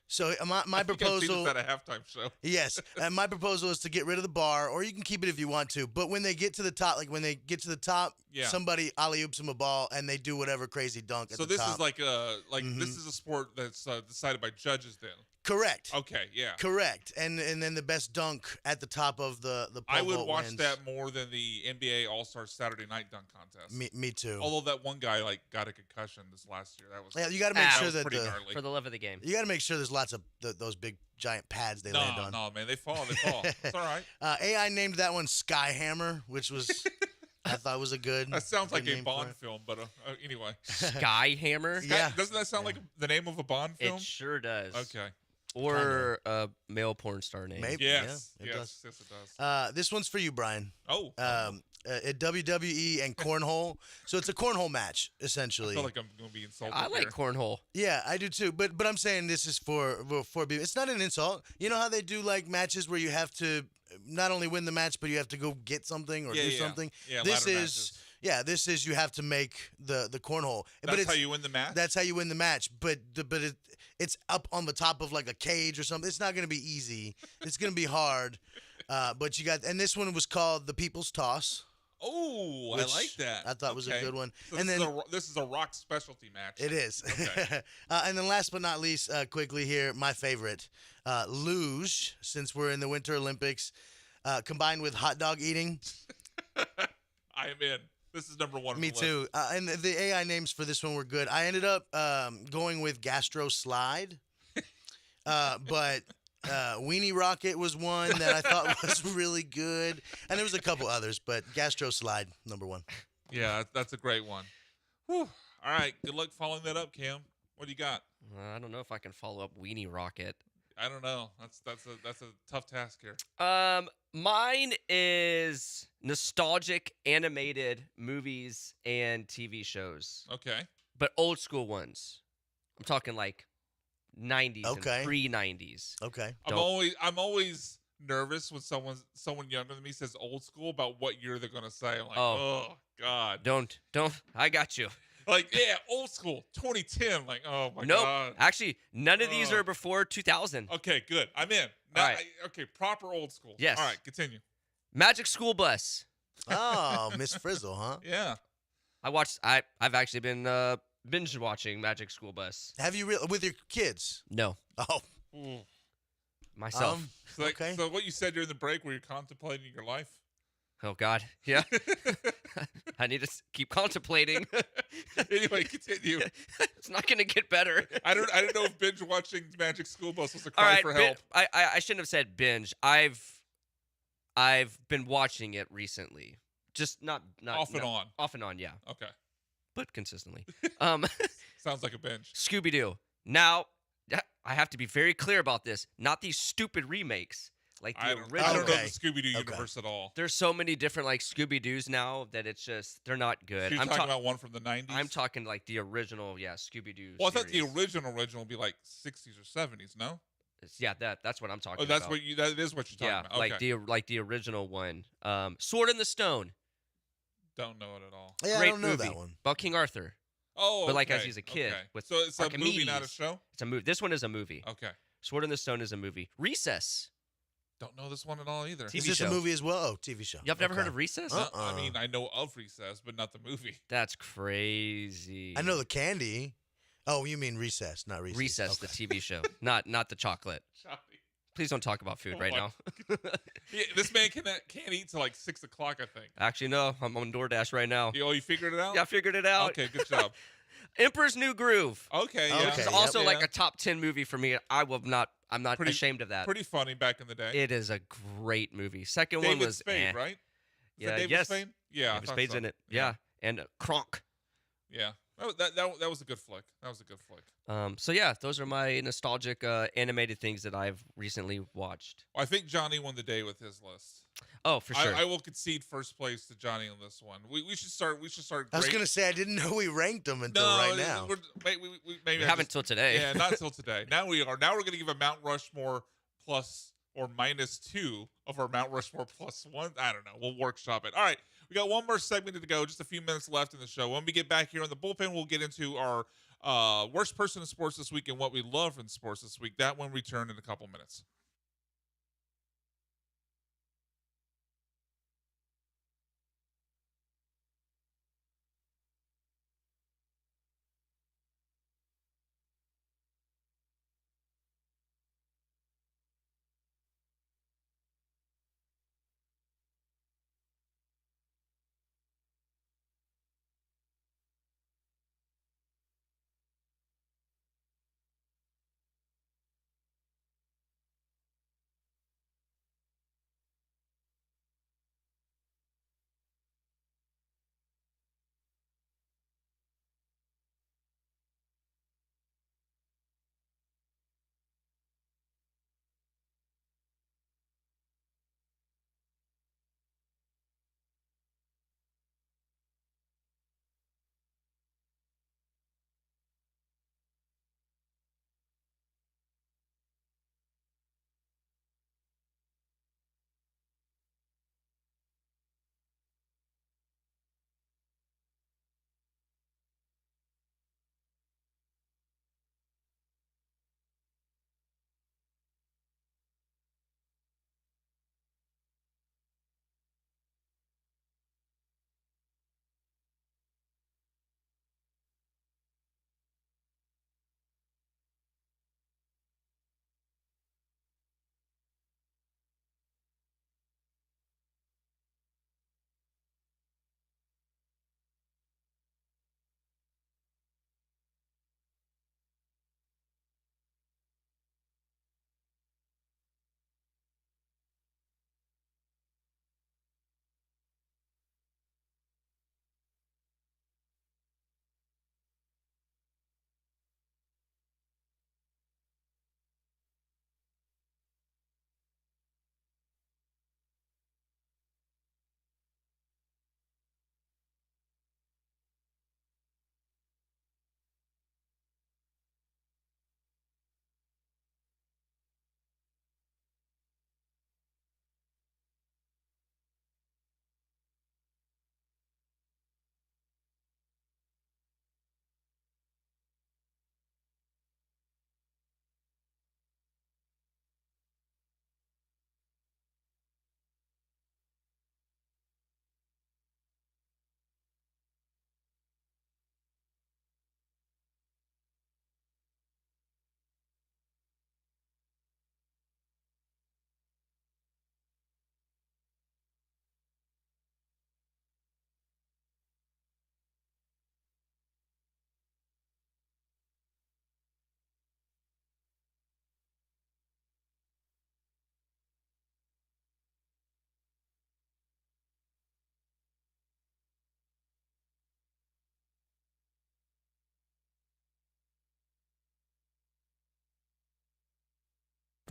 So my proposal. I've seen this at a halftime show. Yes, and my proposal is to get rid of the bar, or you can keep it if you want to. But when they get to the top, somebody alley-oops them a ball, and they do whatever crazy dunk at the top. So this is like this is a sport that's decided by judges then. Correct. Okay, yeah. Correct. And then the best dunk at the top of the pole I would vault watch wins. that more than the NBA All-Star Saturday Night Dunk Contest. Me too. Although that one guy got a concussion this last year. That was you got to make sure that gnarly. For the love of the game. You got to make sure there's lots of those big giant pads they land on. No, man, they fall. It's all right. AI named that one Skyhammer, which was I thought was a good. That sounds like a name Bond film, but anyway. Skyhammer? Yeah. Doesn't that sound like the name of a Bond film? It sure does. Okay. Or a male porn star name. Maybe. Yes. Yeah, Yes, it does. This one's for you, Brian. Oh. At WWE and cornhole. So it's a cornhole match, essentially. I feel like I'm going to be insulted. I like cornhole. Yeah, I do too. But I'm saying this is for people. It's not an insult. You know how they do like matches where you have to not only win the match, but you have to go get something or do something. Yeah, this ladder is matches. this is you have to make the cornhole. That's how you win the match? That's how you win the match. But it's up on the top of like a cage or something. It's not going to be easy. It's going to be hard. But you got, and this one was called the People's Toss. Oh, I like that. I thought was a good one. So and this is a Rock specialty match. It is. Okay. And then last but not least, quickly here, my favorite, luge, since we're in the Winter Olympics, combined with hot dog eating. I am in. This is number 1. Me too. And the AI names for this one were good. I ended up going with Gastro Slide. But Weenie Rocket was one that I thought was really good, and there was a couple others, but Gastro Slide number one. Yeah, that's a great one. Whew. All right, good luck following that up, Cam. What do you got? I don't know if I can follow up Weenie Rocket. I don't know. That's a tough task here. Mine is nostalgic animated movies and TV shows. Okay. But old school ones. I'm talking like 90s Okay. and pre-90s. Okay. I'm always nervous when someone younger than me says old school about what year they're gonna say. I'm like, oh God. Don't. I got you. Like, yeah, old school, 2010. Like, oh my Nope. God. Actually, none of these are before 2000. Okay, good. I'm in. Now, All right. Okay, proper old school. Yes. All right, continue. Magic School Bus. Oh, Miss Frizzle, huh? Yeah. I've actually been binge watching Magic School Bus. Have you with your kids? No. Oh. Myself. So what you said during the break where you're contemplating your life? Oh God. Yeah. I need to keep contemplating. Anyway, continue. It's not going to get better. I don't know if binge watching Magic School Bus was a cry All right, for help. I shouldn't have said binge. I've been watching it recently. Just not off and on. Off and on, yeah. Okay. But consistently. Sounds like a binge. Scooby-Doo. Now, I have to be very clear about this. Not these stupid remakes. Like the original. I don't know the Scooby-Doo universe at all. There's so many different like Scooby-Doos now that it's just they're not good. So you're talking about one from the 90s? I'm talking like the original, Scooby-Doo. Well, I thought the original would be like 60s or 70s, no? Yeah, that's what I'm talking about. Oh, that is what you're talking about. Okay. like the original one. Sword in the Stone. Don't know it at all. Yeah, Great I don't know movie that one. About King Arthur. Oh, but like as he's a kid. With so it's a movie, not a show? It's a movie. This one is a movie. Okay. Sword in the Stone is a movie. Recess. Don't know this one at all either. Is this a movie as well? Oh, TV show. Y'all never heard of Recess? I mean, I know of Recess, but not the movie. That's crazy. I know the candy. Oh, you mean Recess, not Recess. Recess, the TV show, not the chocolate. Please don't talk about food right now. Yeah, this man can't eat till like 6 o'clock, I think. Actually, no. I'm on DoorDash right now. Oh, you figured it out? Yeah, I figured it out. Okay, good job. Emperor's New Groove. Okay, yeah. Which is also like a top 10 movie for me. I'm not ashamed of that. Pretty funny back in the day. It is a great movie. Second one was Spade, right? Is that David Spade? Yeah, David Spade's in it. Yeah, and Kronk. Yeah, that was a good flick. That was a good flick. So yeah, those are my nostalgic animated things that I've recently watched. I think Johnny won the day with his list. Oh, for sure. I will concede first place to Johnny on this one. We should start. I was gonna say I didn't know we ranked them until right now. We haven't until today. Yeah, not until today. Now we are. Now we're gonna give a Mount Rushmore plus or -2 of our Mount Rushmore +1. I don't know. We'll workshop it. All right. We got one more segment to go. Just a few minutes left in the show. When we get back here on the bullpen, we'll get into our worst person in sports this week and what we love in sports this week. That one return in a couple minutes.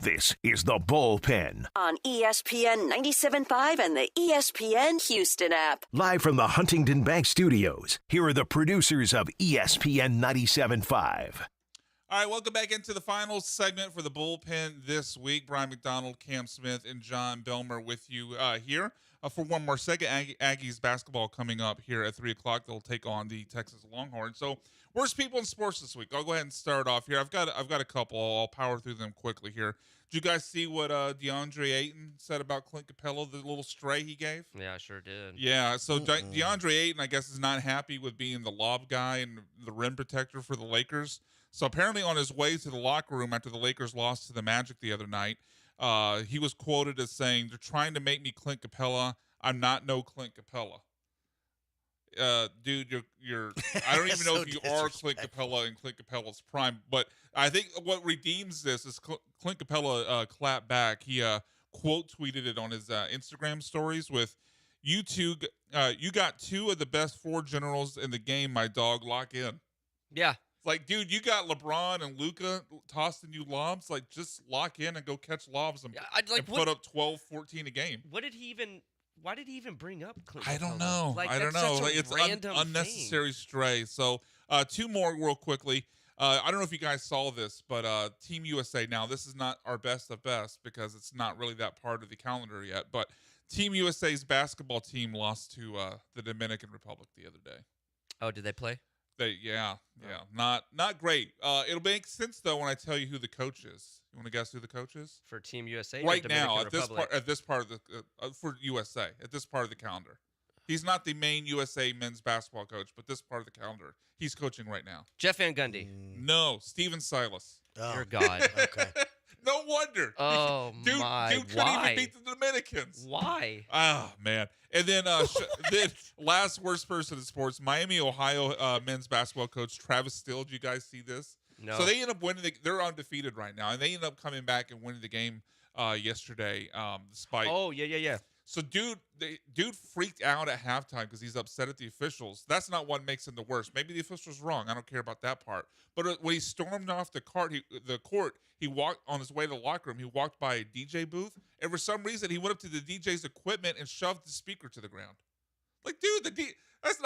This is the Bullpen. On ESPN 97.5 and the ESPN Houston app. Live from the Huntington Bank Studios, here are the producers of ESPN 97.5. All right, welcome back into the final segment for the Bullpen this week. Brian McDonald, Cam Smith, and John Belmer with you here for one more second. Aggies basketball coming up here at 3 o'clock. They'll take on the Texas Longhorns. So, worst people in sports this week. I'll go ahead and start off here. I've got a couple. I'll power through them quickly here. Did you guys see what DeAndre Ayton said about Clint Capella, the little stray he gave? Yeah, I sure did. Yeah, so DeAndre Ayton, I guess, is not happy with being the lob guy and the rim protector for the Lakers. So apparently on his way to the locker room after the Lakers lost to the Magic the other night, he was quoted as saying, "They're trying to make me Clint Capella. I'm not no Clint Capella." Dude, you're I don't even know so if you are Clint Capella in Clint Capella's prime, but I think what redeems this is Clint Capella clapped back. He quote tweeted it on his Instagram stories with, "You two, you got two of the best four generals in the game, my dog. Lock in." Yeah. Like, dude, you got LeBron and Luka tossing you lobs. Like, just lock in and go catch lobs and, put up 12, 14 a game. Why did he even bring up Clint I don't Capella? know. Like, I don't that's know. such a Like, it's random unnecessary stray. So, two more real quickly. I don't know if you guys saw this, but Team USA. Now, this is not our best of best because it's not really that part of the calendar yet. But Team USA's basketball team lost to the Dominican Republic the other day. Oh, did they play? Yeah, not great. It'll make sense though when I tell you who the coach is. You want to guess who the coach is For Team USA? right or now Dominican at this part of the for USA at this part of the calendar? He's not the main USA men's basketball coach, but this part of the calendar, he's coaching right now. Jeff Van Gundy. No, Steven Silas. Oh. Dear God. Okay. No wonder. Oh, dude my. couldn't even beat the Dominicans. Why? Oh, man. And then then last worst person in sports, Miami, Ohio men's basketball coach Travis Steele. Do you guys see this? No. So they end up winning. They're undefeated right now, and they end up coming back and winning the game yesterday despite. Oh, yeah. So dude freaked out at halftime because he's upset at the officials. That's not what makes him the worst. Maybe the official's wrong. I don't care about that part. But when he stormed off the court, he walked on his way to the locker room. He walked by a DJ booth, and for some reason, he went up to the DJ's equipment and shoved the speaker to the ground. Like, dude, that's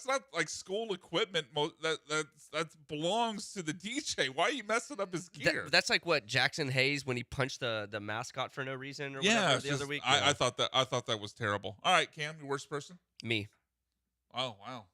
not like school equipment. That belongs to the DJ. Why are you messing up his gear? That's like what Jackson Hayes when he punched the mascot for no reason or whatever the other week. I thought that was terrible. All right, Cam, your worst person? Me. Oh wow.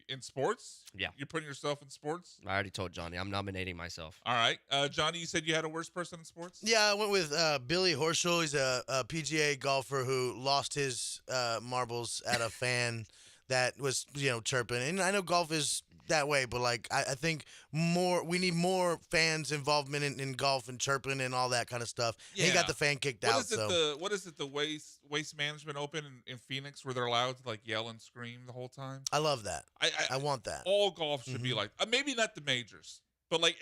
In sports? Yeah. You're putting yourself in sports? I already told Johnny. I'm nominating myself. All right. Johnny, you said you had a worst person in sports? Yeah, I went with Billy Horschel. He's a PGA golfer who lost his marbles at a fan that was, chirping. And I know golf is that way, but like I think we need more fans' involvement in golf and chirping and all that kind of stuff. Yeah. He got the fan kicked out. What is it? The Waste Management Open in Phoenix where they're allowed to like yell and scream the whole time? I love that. I want that. All golf should be like maybe not the majors, but like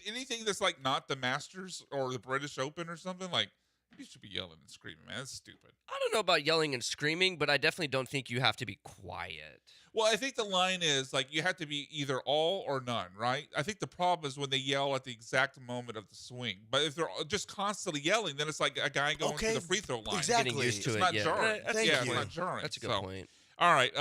anything that's like not the Masters or the British Open or something like. You should be yelling and screaming, man. That's stupid. I don't know about yelling and screaming, but I definitely don't think you have to be quiet. Well, I think the line is like you have to be either all or none, right? I think the problem is when they yell at the exact moment of the swing. But if they're just constantly yelling, then it's like a guy going to the free throw line. Exactly. Getting used to it's it. Not Yeah. jarring. Thank you. It's not jarring. That's a good point. All right.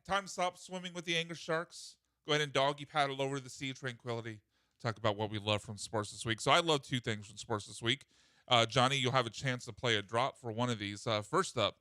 Time to stop swimming with the Angus Sharks. Go ahead and doggy paddle over to the Sea of Tranquility. Talk about what we love from sports this week. So I love two things from sports this week. Johnny, you'll have a chance to play a drop for one of these. First up,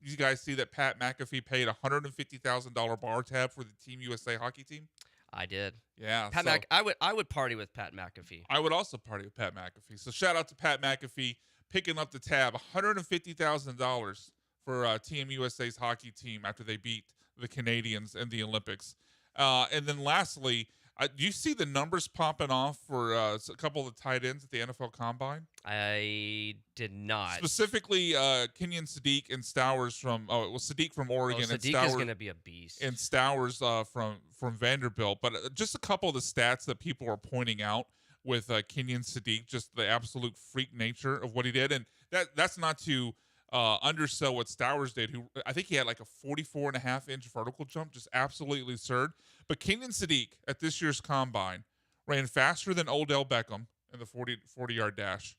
you guys see that Pat McAfee paid a $150,000 bar tab for the Team USA hockey team? I did. Yeah. I would party with Pat McAfee. I would also party with Pat McAfee. So shout out to Pat McAfee picking up the tab, $150,000 for Team USA's hockey team after they beat the Canadians in the Olympics. And then lastly, do you see the numbers popping off for a couple of the tight ends at the NFL Combine? I did not. Specifically, Kenyon Sadiq and Stowers Sadiq from Oregon. Sadiq is going to be a beast. And Stowers from Vanderbilt. But just a couple of the stats that people are pointing out with Kenyon Sadiq, just the absolute freak nature of what he did. And that's not to undersell what Stowers did, who I think he had like a 44.5-inch vertical jump, just absolutely absurd. But Kenyon Sadiq at this year's Combine ran faster than Odell Beckham, in the 40-yard dash.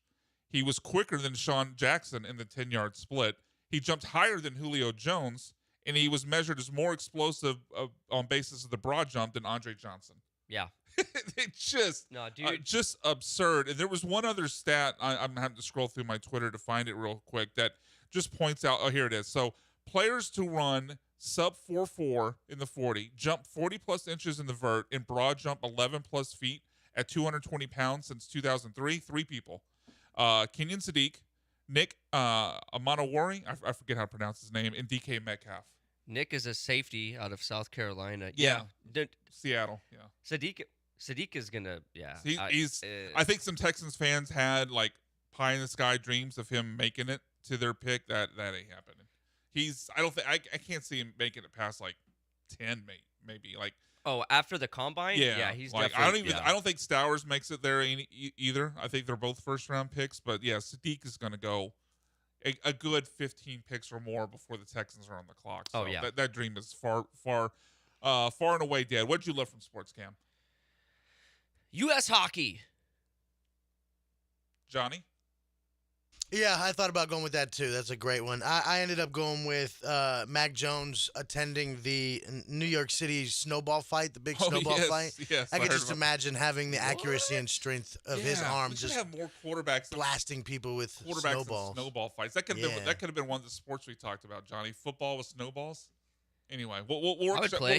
He was quicker than Sean Jackson in the 10-yard split. He jumped higher than Julio Jones, and he was measured as more explosive on basis of the broad jump than Andre Johnson. Yeah. It's just, just absurd. And there was one other stat, I'm having to scroll through my Twitter to find it real quick, that just points out, here it is. So players to run sub 4.4 in the 40, jump 40-plus inches in the vert, and broad jump 11-plus feet at 220 pounds since 2003, 3 people. Kenyon Sadiq, Nick Amanawari, I forget how to pronounce his name, and DK Metcalf. Nick is a safety out of South Carolina. Yeah. Seattle, yeah. Sadiq is going to, yeah. I think some Texans fans had, like, pie-in-the-sky dreams of him making it to their pick. That ain't happening. I can't see him making it past, like, 10, maybe. Like, oh, after the combine? Yeah, he's like, definitely. I don't think Stowers makes it there either. I think they're both first-round picks. But, yeah, Sadiq is going to go a good 15 picks or more before the Texans are on the clock. So that dream is far and away dead. What'd you love from sports, Cam? U.S. hockey. Johnny? Yeah, I thought about going with that too. That's a great one. I ended up going with Mac Jones attending the New York City snowball fight, the big snowball fight. Yes, I could just imagine having the accuracy and strength of his arm, just have more quarterbacks blasting people with snowballs. Snowball fights. That could have been one of the sports we talked about, Johnny. Football with snowballs. Anyway, we'll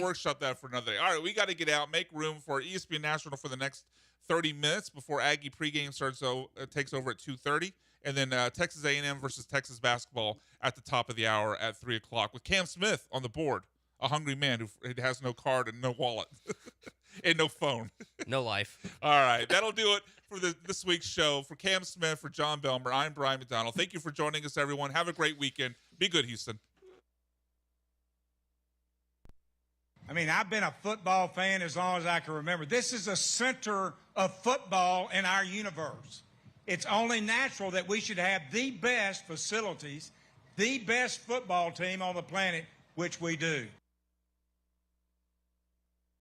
workshop that for another day. All right, we got to get out, make room for ESPN National for the next 30 minutes before Aggie pregame starts. So takes over at 2:30. And then Texas A&M versus Texas basketball at the top of the hour at 3 o'clock with Cam Smith on the board, a hungry man who has no card and no wallet and no phone. No life. All right, that'll do it for this week's show. For Cam Smith, for John Belmer, I'm Brian McDonald. Thank you for joining us, everyone. Have a great weekend. Be good, Houston. I mean, I've been a football fan as long as I can remember. This is the center of football in our universe. It's only natural that we should have the best facilities, the best football team on the planet, which we do.